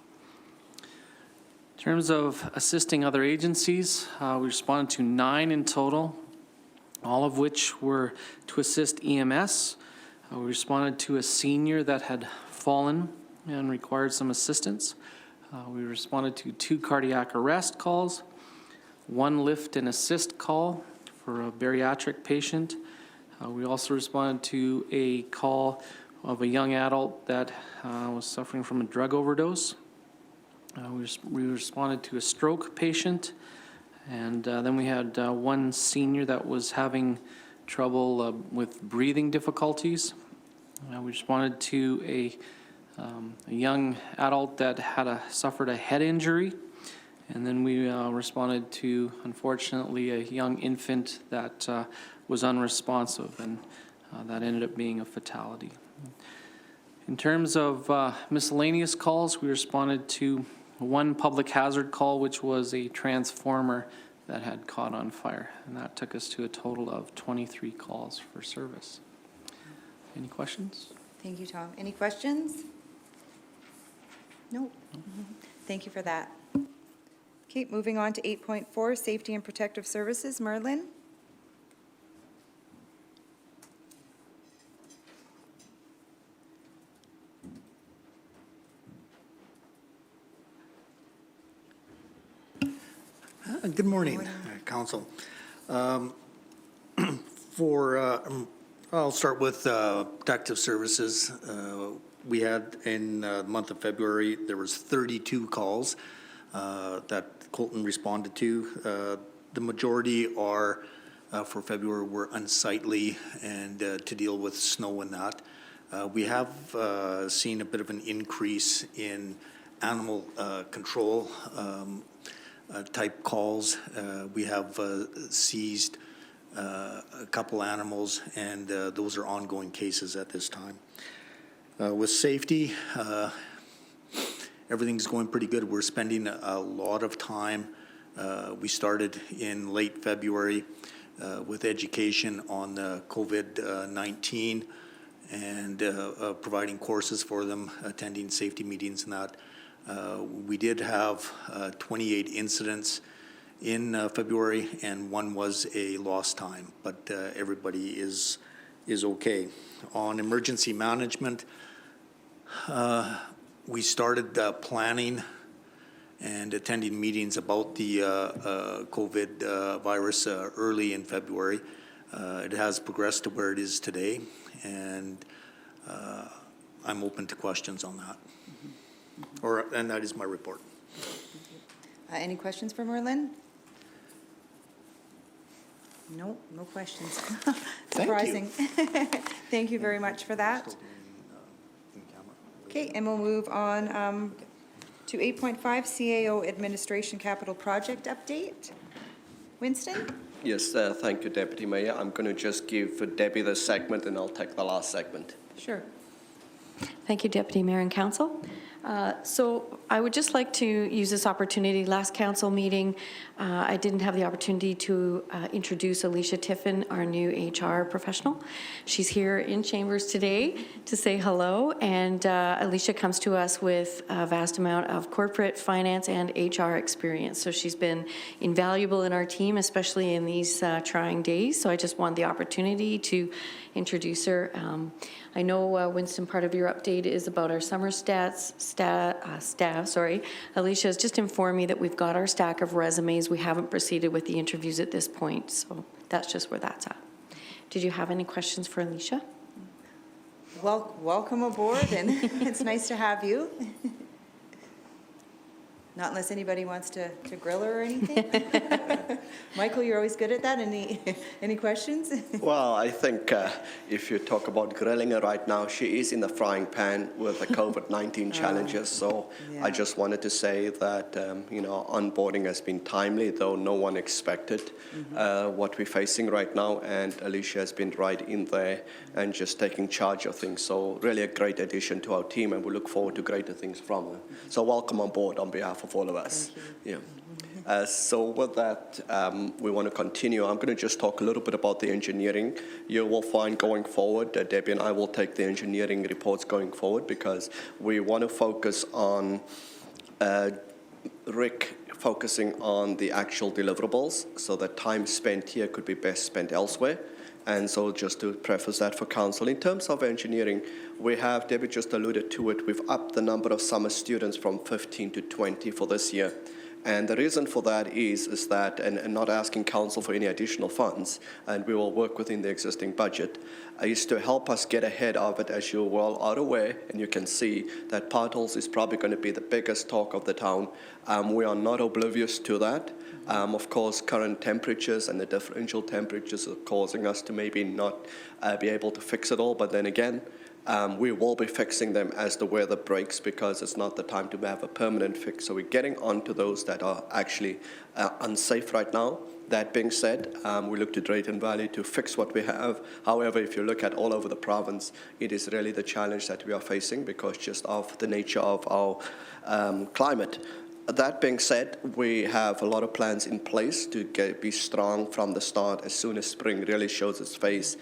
In terms of assisting other agencies, we responded to 9 in total, all of which were to assist EMS. We responded to a senior that had fallen and required some assistance. We responded to 2 cardiac arrest calls, 1 lift and assist call for a bariatric patient. We also responded to a call of a young adult that was suffering from a drug overdose. We responded to a stroke patient, and then we had 1 senior that was having trouble with breathing difficulties. We responded to a young adult that had suffered a head injury, and then we responded to, unfortunately, a young infant that was unresponsive, and that ended up being a fatality. In terms of miscellaneous calls, we responded to 1 public hazard call, which was a transformer that had caught on fire, and that took us to a total of 23 calls for service. Any questions? Thank you, Tom. Any questions? Nope. Thank you for that. Okay, moving on to 8.4, Safety and Protective Services. Merlin? Good morning, Council. I'll start with Protective Services. We had in the month of February, there was 32 calls that Colton responded to. The majority are for February were unsightly and to deal with snow and that. We have seen a bit of an increase in animal control type calls. We have seized a couple animals, and those are ongoing cases at this time. With safety, everything's going pretty good. We're spending a lot of time. We started in late February with education on the COVID-19 and providing courses for them, attending safety meetings and that. We did have 28 incidents in February, and 1 was a lost time, but everybody is okay. On emergency management, we started planning and attending meetings about the COVID virus early in February. It has progressed to where it is today, and I'm open to questions on that. And that is my report. Any questions for Merlin? Nope, no questions. Surprising. Thank you very much for that. Okay, and we'll move on to 8.5, CAO Administration Capital Project Update. Winston? Yes, thank you, Deputy Mayor. I'm going to just give Debbie this segment, and I'll take the last segment. Sure. Thank you, Deputy Mayor and Council. So I would just like to use this opportunity. Last council meeting, I didn't have the opportunity to introduce Alicia Tiffin, our new HR professional. She's here in chambers today to say hello, and Alicia comes to us with a vast amount of corporate finance and HR experience. So she's been invaluable in our team, especially in these trying days. So I just wanted the opportunity to introduce her. I know, Winston, part of your update is about our summer staff. Alicia has just informed me that we've got our stack of resumes. We haven't proceeded with the interviews at this point, so that's just where that's at. Did you have any questions for Alicia? Welcome aboard, and it's nice to have you. Not unless anybody wants to grill her or anything? Michael, you're always good at that. Any questions? Well, I think if you talk about grilling her right now, she is in the frying pan with the COVID-19 challenges. So Yeah. I just wanted to say that, onboarding has been timely, though no one expected what we're facing right now. And Alicia has been right in there and just taking charge of things. So really a great addition to our team, and we look forward to greater things from her. So welcome on board on behalf of all of us. Yeah. So with that, we want to continue. I'm going to just talk a little bit about the engineering. You will find going forward, Debbie and I will take the engineering reports going forward because we want to focus on Rick focusing on the actual deliverables so that time spent here could be best spent elsewhere. And so just to preface that for council, in terms of engineering, we have, Debbie just alluded to it, we've upped the number of summer students from 15 to 20 for this year. And the reason for that is that, and not asking council for any additional funds, and we will work within the existing budget, is to help us get ahead of it. As you're well are aware, and you can see that potholes is probably going to be the biggest talk of the town. We are not oblivious to that. Of course, current temperatures and the differential temperatures are causing us to maybe not be able to fix it all, but then again, we will be fixing them as the weather breaks because it's not the time to have a permanent fix. So we're getting onto those that are actually unsafe right now. That being said, we look to Drayton Valley to fix what we have. However, if you look at all over the province, it is really the challenge that we are facing because just of the nature of our climate. That being said, we have a lot of plans in place to be strong from the start as soon as spring really shows its face.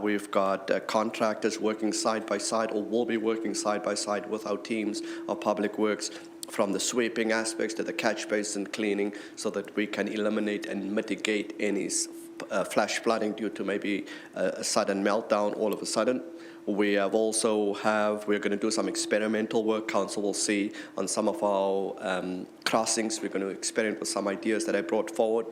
We've got contractors working side by side or will be working side by side with our teams of public works from the sweeping aspects to the catch basin cleaning so that we can eliminate and mitigate any flash flooding due to maybe a sudden meltdown all of a sudden. We have we're going to do some experimental work. Council will see on some of our crossings. We're going to experiment with some ideas that I brought forward.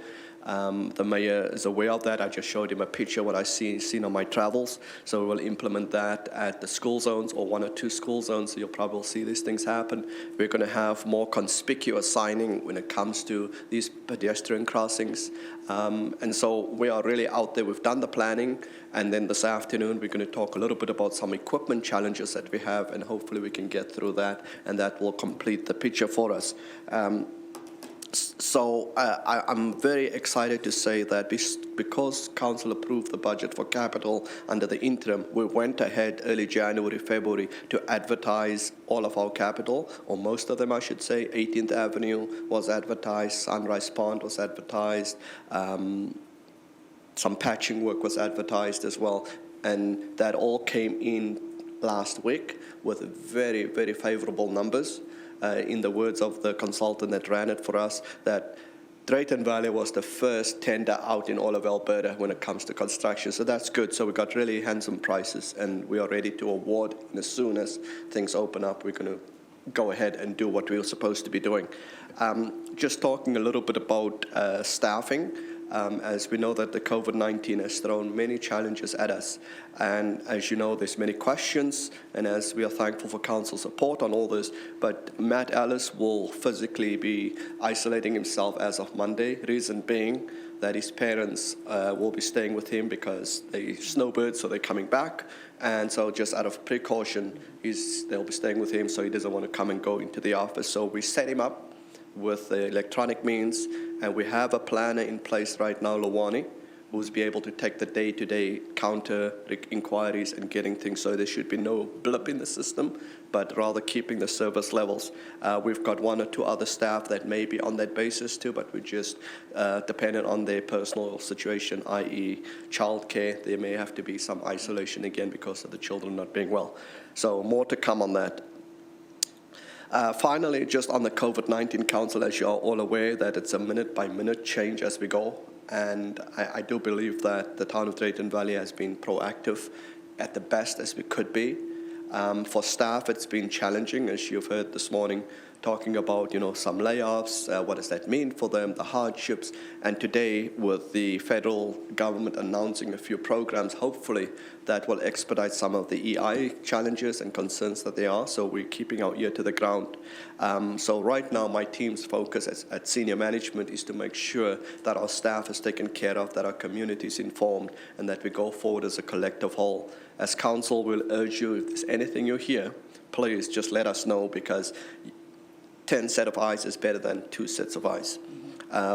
The mayor is aware of that. I just showed him a picture of what I've seen on my travels. So we will implement that at the school zones or 1 or 2 school zones. So you'll probably see these things happen. We're going to have more conspicuous signing when it comes to these pedestrian crossings. And so we are really out there. We've done the planning. And then this afternoon, we're going to talk a little bit about some equipment challenges that we have. And hopefully we can get through that. And that will complete the picture for us. So I'm very excited to say that because council approved the budget for capital under the interim, we went ahead early January, February to advertise all of our capital, or most of them I should say. 18th Avenue was advertised, Sunrise Pond was advertised, some patching work was advertised as well, and that all came in last week with very, very favorable numbers. In the words of the consultant that ran it for us, that Drayton Valley was the first tender out in all of Alberta when it comes to construction. So that's good. So we got really handsome prices, and we are ready to award. And as soon as things open up, we're going to go ahead and do what we were supposed to be doing. Just talking a little bit about staffing. As we know that the COVID-19 has thrown many challenges at us. And as you know, there's many questions, and as we are thankful for council support on all this, but Matt Ellis will physically be isolating himself as of Monday, reason being that his parents will be staying with him because they're snowbirds, so they're coming back. And so just out of precaution, they'll be staying with him, so he doesn't want to come and go into the office. So we set him up with the electronic means, and we have a planner in place right now, Lawani, who's be able to take the day-to-day counter inquiries and getting things, so there should be no blip in the system, but rather keeping the service levels. We've got 1 or 2 other staff that may be on that basis too, but we just dependent on their personal situation, i.e. childcare. There may have to be some isolation again because of the children not being well. So more to come on that. Finally, just on the COVID-19 Council, as you are all aware, that it's a minute-by-minute change as we go. And I do believe that the town of Drayton Valley has been proactive at the best as we could be. For staff, it's been challenging, as you've heard this morning, talking about, some layoffs, what does that mean for them, the hardships. And today, with the federal government announcing a few programs, hopefully that will expedite some of the EI challenges and concerns that there are. So we're keeping our ear to the ground. So right now, my team's focus at senior management is to make sure that our staff is taken care of, that our community is informed, and that we go forward as a collective whole. As council, we'll urge you, if there's anything you hear, please just let us know, because 10 sets of eyes is better than 2 sets of eyes.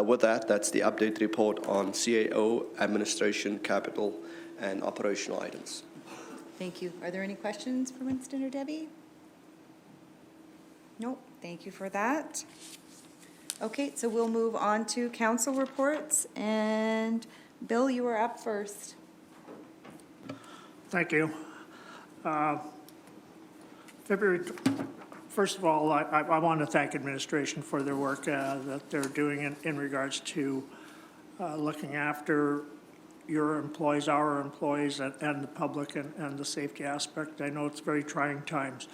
With that, that's the update report on CAO, administration, capital, and operational items. Thank you. Are there any questions for Winston or Debbie? Nope, thank you for that. Okay, so we'll move on to council reports, and Bill, you are up first. Thank you. First of all, I want to thank administration for their work that they're doing in regards to looking after your employees, our employees, and the public, and the safety aspect. I know it's very trying times,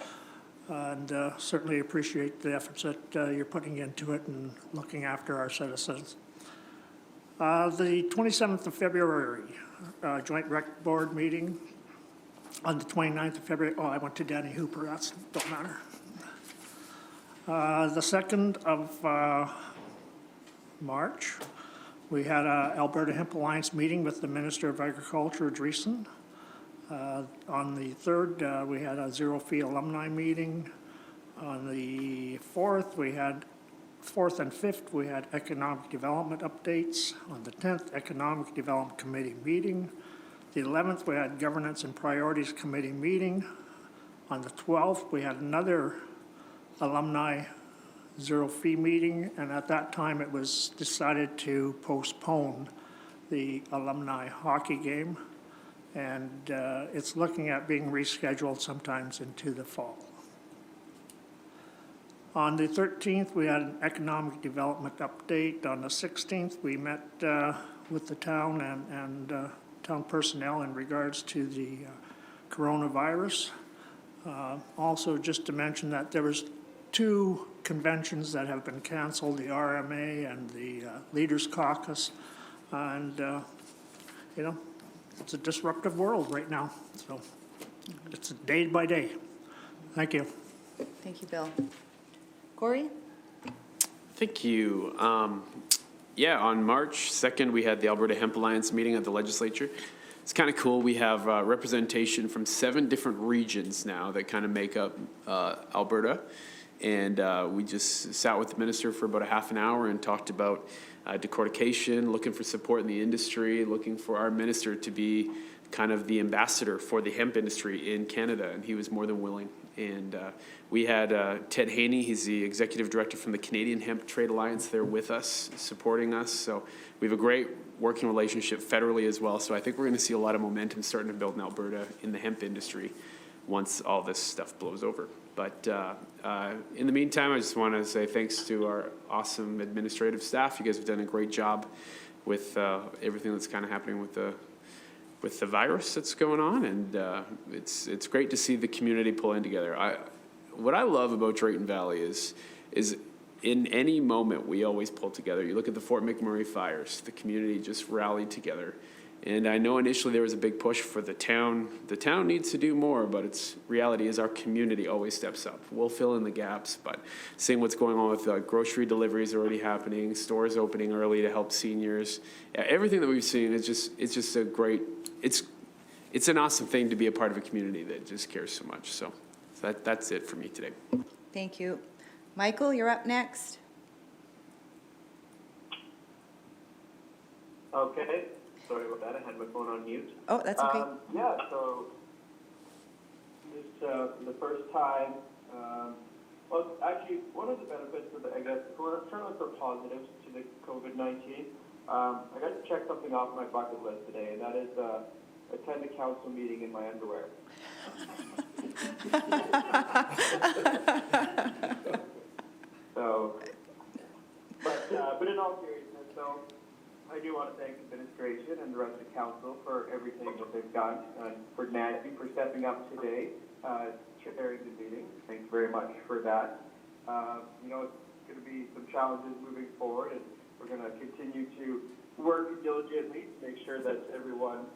and certainly appreciate the efforts that you're putting into it and looking after our citizens. The 27th of February, Joint Rec Board meeting. On the 29th of February, I went to Danny Hooper, that don't matter. The 2nd of March, we had a Alberta Hemp Alliance meeting with the Minister of Agriculture, Dreesen. On the 3rd, we had a Zero Fee alumni meeting. On the 4th, we had 4th and 5th, we had economic development updates. On the 10th, Economic Development Committee meeting. The 11th, we had Governance and Priorities Committee meeting. On the 12th, we had another alumni Zero Fee meeting, and at that time it was decided to postpone the alumni hockey game, and it's looking at being rescheduled sometimes into the fall. On the 13th, we had an economic development update. On the 16th, we met with the town and town personnel in regards to the coronavirus. Also, just to mention that there was 2 conventions that have been canceled, the RMA and the Leaders Caucus. And, it's a disruptive world right now. So it's day by day. Thank you. Thank you, Bill. Corey? Thank you. On March 2nd, we had the Alberta Hemp Alliance meeting at the legislature. It's kind of cool. We have representation from 7 different regions now that kind of make up Alberta. And we just sat with the minister for about a half an hour and talked about decortication, looking for support in the industry, looking for our minister to be kind of the ambassador for the hemp industry in Canada, and he was more than willing. And we had Ted Haney, he's the executive director from the Canadian Hemp Trade Alliance, there with us, supporting us. So we have a great working relationship federally as well. So I think we're going to see a lot of momentum starting to build in Alberta in the hemp industry once all this stuff blows over. But in the meantime, I just want to say thanks to our awesome administrative staff. You guys have done a great job with everything that's kind of happening with the virus that's going on, and it's great to see the community pulling together. What I love about Drayton Valley is in any moment we always pull together. You look at the Fort McMurray fires, the community just rallied together. And I know initially there was a big push for the town. The town needs to do more, but reality is our community always steps up. We'll fill in the gaps, but seeing what's going on with grocery deliveries already happening, stores opening early to help seniors, everything that we've seen is just a great, it's an awesome thing to be a part of a community that just cares so much. So that's it for me today. Thank you. Michael, you're up next. Okay. Sorry about that. I had my phone on mute. Oh, that's okay. So this the first time. Well, actually, one of the benefits of I guess, if we're trying to look for positives to the COVID-19, I got to check something off my bucket list today, and that is attend a council meeting in my underwear. But in all seriousness, so I do want to thank administration and the rest of council for everything that they've done, and for Nancy for stepping up today, chairing the meeting. Thank you very much for that. It's going to be some challenges moving forward, and we're going to continue to work diligently to make sure that everyone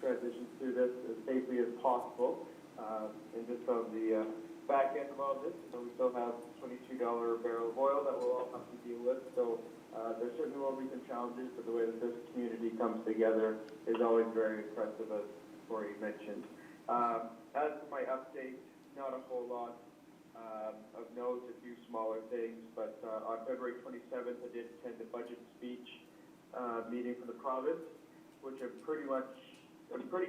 transitions through this as safely as possible. And just on the back end of all this, we still have $22 a barrel of oil that we'll all have to deal with. So there certainly will be some challenges, but the way that this community comes together is always very impressive, as Corey mentioned. As for my update, not a whole lot of note, a few smaller things, but on February 27th, I did attend a budget speech meeting for the province, which I'm pretty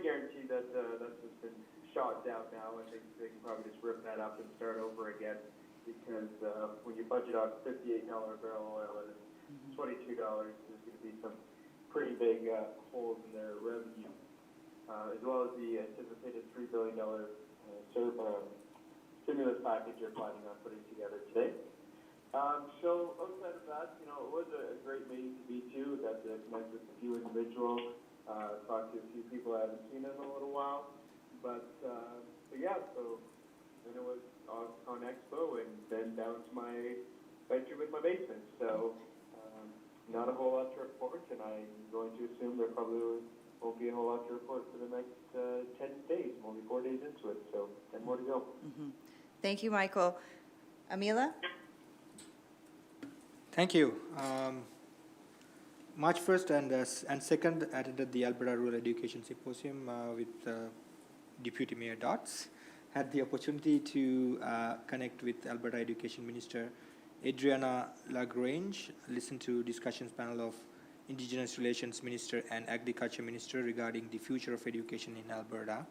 guaranteed that that's just been shot down now. I think they can probably just rip that up and start over again, because when you budget on $58 a barrel oil and it's $22, there's going to be some pretty big holes in their revenue, as well as the anticipated $3 billion stimulus package they're planning on putting together today. So outside of that, it was a great meeting to be to. Got to connect with a few individuals, talked to a few people I haven't seen in a little while. But yeah, so then it was on Expo and then down to my bedroom in my basement. So not a whole lot to report, and I'm going to assume there probably won't be a whole lot to report for the next 10 days. I'm only 4 days into it, so 10 more to go. Thank you, Michael. Amila? Thank you. March 1st and 2nd, I attended the Alberta Rural Education Symposium with Deputy Mayor Dotts. Had the opportunity to connect with Alberta Education Minister Adriana Lagrange, listen to discussions panel of Indigenous Relations Minister and Agriculture Minister regarding the future of education in Alberta.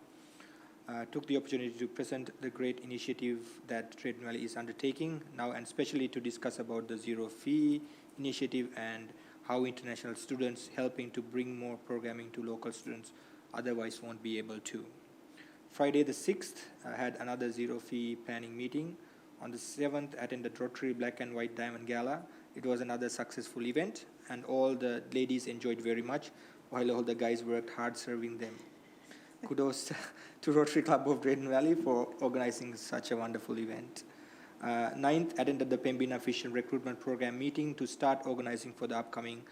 Took the opportunity to present the great initiative that Drayton Valley is undertaking now, and especially to discuss about the zero fee initiative and how international students helping to bring more programming to local students otherwise won't be able to. Friday the 6th, I had another zero fee planning meeting. On the 7th, attended Rotary Black and White Diamond Gala. It was another successful event, and all the ladies enjoyed very much, while all the guys worked hard serving them. Kudos to Rotary Club of Drayton Valley for organizing such a wonderful event. 9th, attended the Pembina Fish and Recruitment Program meeting to start organizing for the upcoming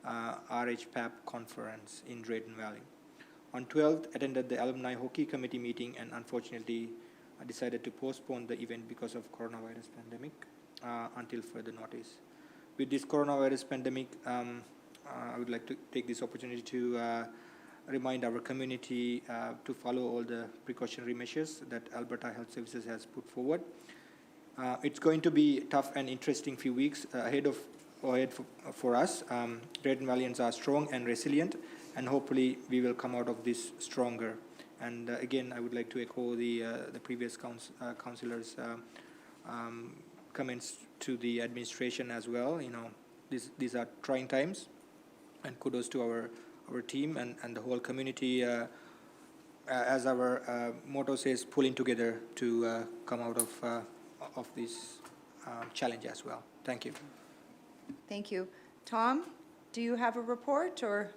RHPAP conference in Drayton Valley. On 12th, attended the Alumni Hockey Committee meeting, and unfortunately, I decided to postpone the event because of coronavirus pandemic until further notice. With this coronavirus pandemic, I would like to take this opportunity to remind our community to follow all the precautionary measures that Alberta Health Services has put forward. It's going to be tough and interesting few weeks ahead for us. Drayton Valleyans are strong and resilient, and hopefully we will come out of this stronger. And again, I would like to echo the previous councillors' comments to the administration as well. These are trying times, and kudos to our team and the whole community, as our motto says, pulling together to come out of this challenge as well. Thank you. Thank you. Tom, do you have a report, or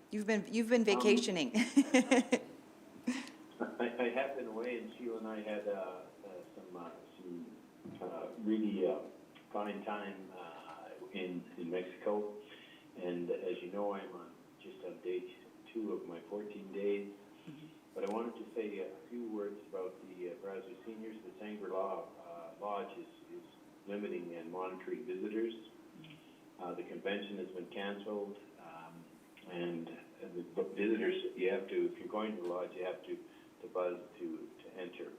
you've been vacationing? I have been away, and Sheila and I had some really fine time in Mexico. And as you know, I'm just on day 2 of my 14 days. But I wanted to say a few words about the Brazeau Seniors. The Shangri-La Lodge is limiting and monitoring visitors. The convention has been canceled, and the visitors, you have to, if you're going to the lodge, you have to buzz to enter.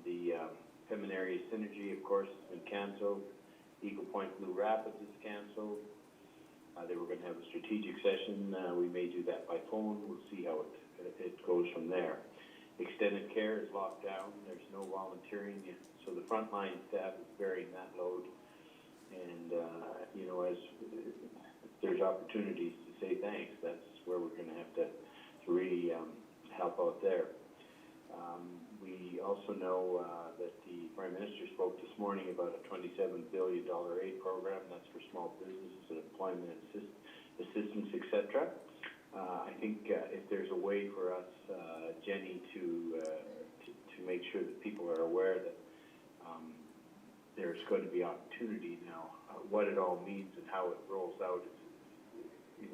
The Seminary Synergy, of course, has been canceled. Eagle Point Blue Rapids is canceled. They were going to have a strategic session. We may do that by phone. We'll see how it goes from there. Extended care is locked down. There's no volunteering, so the frontline staff is bearing that load. And as there's opportunities to say thanks, that's where we're going to have to really help out there. We also know that the Prime Minister spoke this morning about a $27 billion aid program. That's for small businesses and employment assistance, etc. I think if there's a way for us, Jenny, to make sure that people are aware that there's going to be opportunity now. What it all means and how it rolls out, it's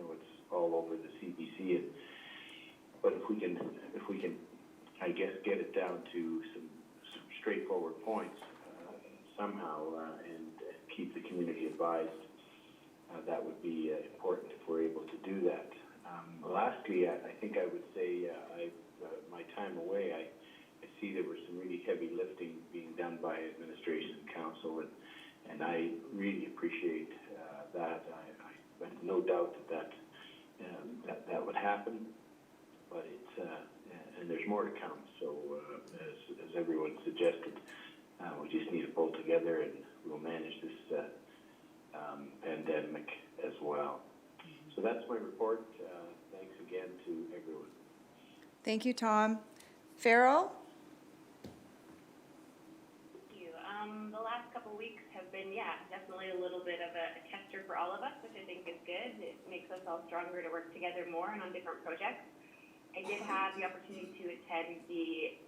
all over the CBC. But if we can, I guess, get it down to some straightforward points somehow and keep the community advised, that would be important if we're able to do that. Lastly, I think I would say my time away, I see there was some really heavy lifting being done by administration and council, and I really appreciate that. I have no doubt that would happen, but it's and there's more to come. So as everyone suggested, we just need to pull together, and we'll manage this pandemic as well. So that's my report. Thanks again to everyone. Thank you, Tom. Farrell? Thank you. The last couple of weeks have been, definitely a little bit of a tester for all of us, which I think is good. It makes us all stronger to work together more and on different projects. I did have the opportunity to attend the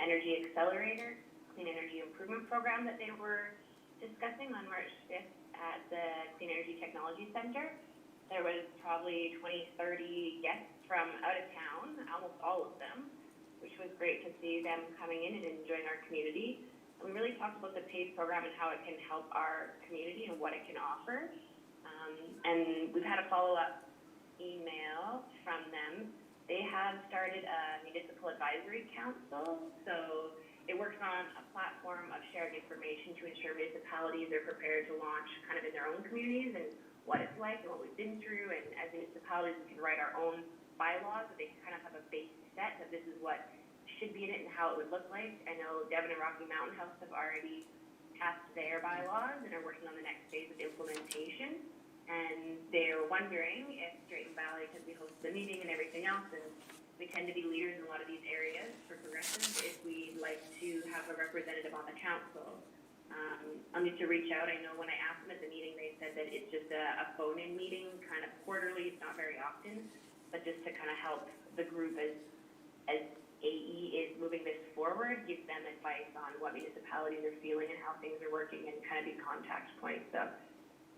Energy Accelerator Clean Energy Improvement Program that they were discussing on March 5th at the Clean Energy Technology Center. There was probably 20, 30 guests from out of town, almost all of them, which was great to see them coming in and enjoying our community. And we really talked about the PACE program and how it can help our community and what it can offer. And we've had a follow-up email from them. They have started a municipal advisory council, so it works on a platform of sharing information to ensure municipalities are prepared to launch kind of in their own communities and what it's like and what we've been through. And as municipalities, we can write our own bylaws so they can kind of have a base set of this is what should be in it and how it would look like. I know Devon and Rocky Mountain House have already passed their bylaws and are working on the next phase of implementation. And they're wondering if Drayton Valley, because we host the meeting and everything else, and we tend to be leaders in a lot of these areas for progressives, if we'd like to have a representative on the council. I'll need to reach out. I know when I asked them at the meeting, they said that it's just a phone-in meeting, kind of quarterly. It's not very often, but just to kind of help the group as AE is moving this forward, give them advice on what municipalities are feeling and how things are working, and kind of be contact points. So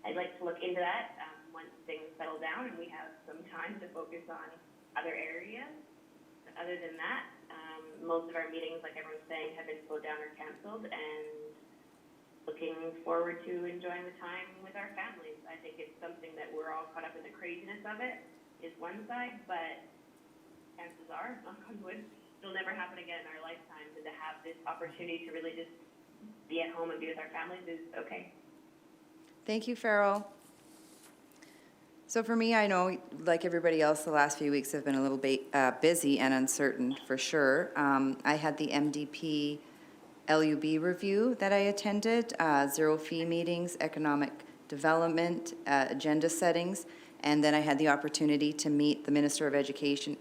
I'd like to look into that once things settle down and we have some time to focus on other areas. But other than that, most of our meetings, like everyone's saying, have been slowed down or canceled, and looking forward to enjoying the time with our families. I think it's something that we're all caught up in the craziness of it, is one side, but chances are, knock on wood, it'll never happen again in our lifetimes, and to have this opportunity to really just be at home and be with our families is okay. Thank you, Farrell. So for me, I know, like everybody else, the last few weeks have been a little bit busy and uncertain, for sure. I had the MDP LUB review that I attended, zero fee meetings, economic development, agenda settings, and then I had the opportunity to meet the Minister of Education,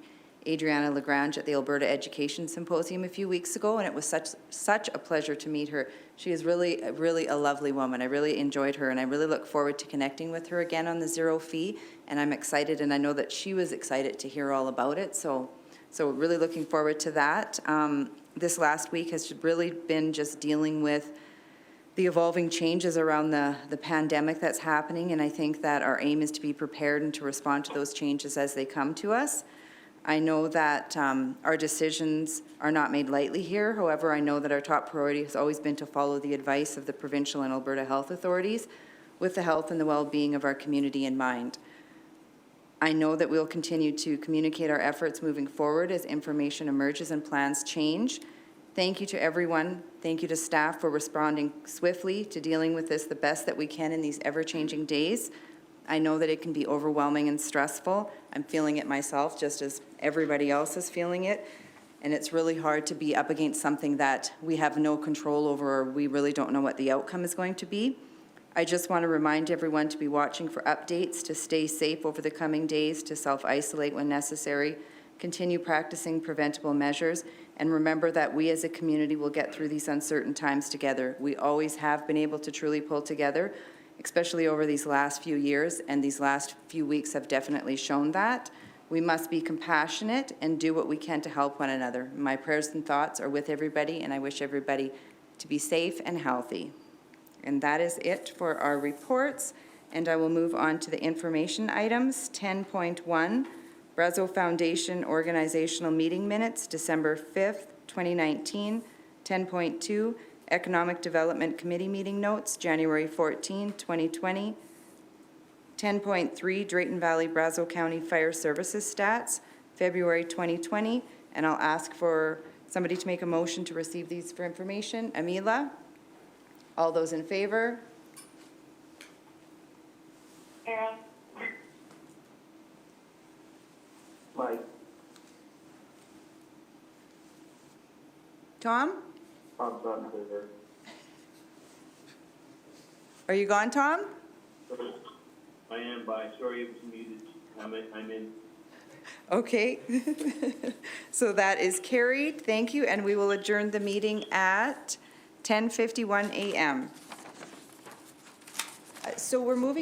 Adriana Lagrange, at the Alberta Education Symposium a few weeks ago, and it was such a pleasure to meet her. She is really a lovely woman. I really enjoyed her, and I really look forward to connecting with her again on the zero fee, and I'm excited, and I know that she was excited to hear all about it, so really looking forward to that. This last week has really been just dealing with the evolving changes around the pandemic that's happening, and I think that our aim is to be prepared and to respond to those changes as they come to us. I know that our decisions are not made lightly here. However, I know that our top priority has always been to follow the advice of the provincial and Alberta health authorities with the health and the well-being of our community in mind. I know that we'll continue to communicate our efforts moving forward as information emerges and plans change. Thank you to everyone. Thank you to staff for responding swiftly to dealing with this the best that we can in these ever-changing days. I know that it can be overwhelming and stressful. I'm feeling it myself, just as everybody else is feeling it. And it's really hard to be up against something that we have no control over, or we really don't know what the outcome is going to be. I just want to remind everyone to be watching for updates, to stay safe over the coming days, to self-isolate when necessary, continue practicing preventable measures, and remember that we as a community will get through these uncertain times together. We always have been able to truly pull together, especially over these last few years, and these last few weeks have definitely shown that. We must be compassionate and do what we can to help one another. My prayers and thoughts are with everybody, and I wish everybody to be safe and healthy. And that is it for our reports, and I will move on to the information items. 10.1, Brazeau Foundation Organizational Meeting Minutes, December 5th, 2019. 10.2, Economic Development Committee Meeting Notes, January 14, 2020. 10.3, Drayton Valley Brazeau County Fire Services Stats, February 2020. And I'll ask for somebody to make a motion to receive these for information. Amila? All those in favor? Carol? Mike? Tom? Tom's not in favor. Are you gone, Tom? I am by, sorry, it was muted. I'm in. Okay. So that is carried. Thank you, and we will adjourn the meeting at 10:51 a.m. So we're moving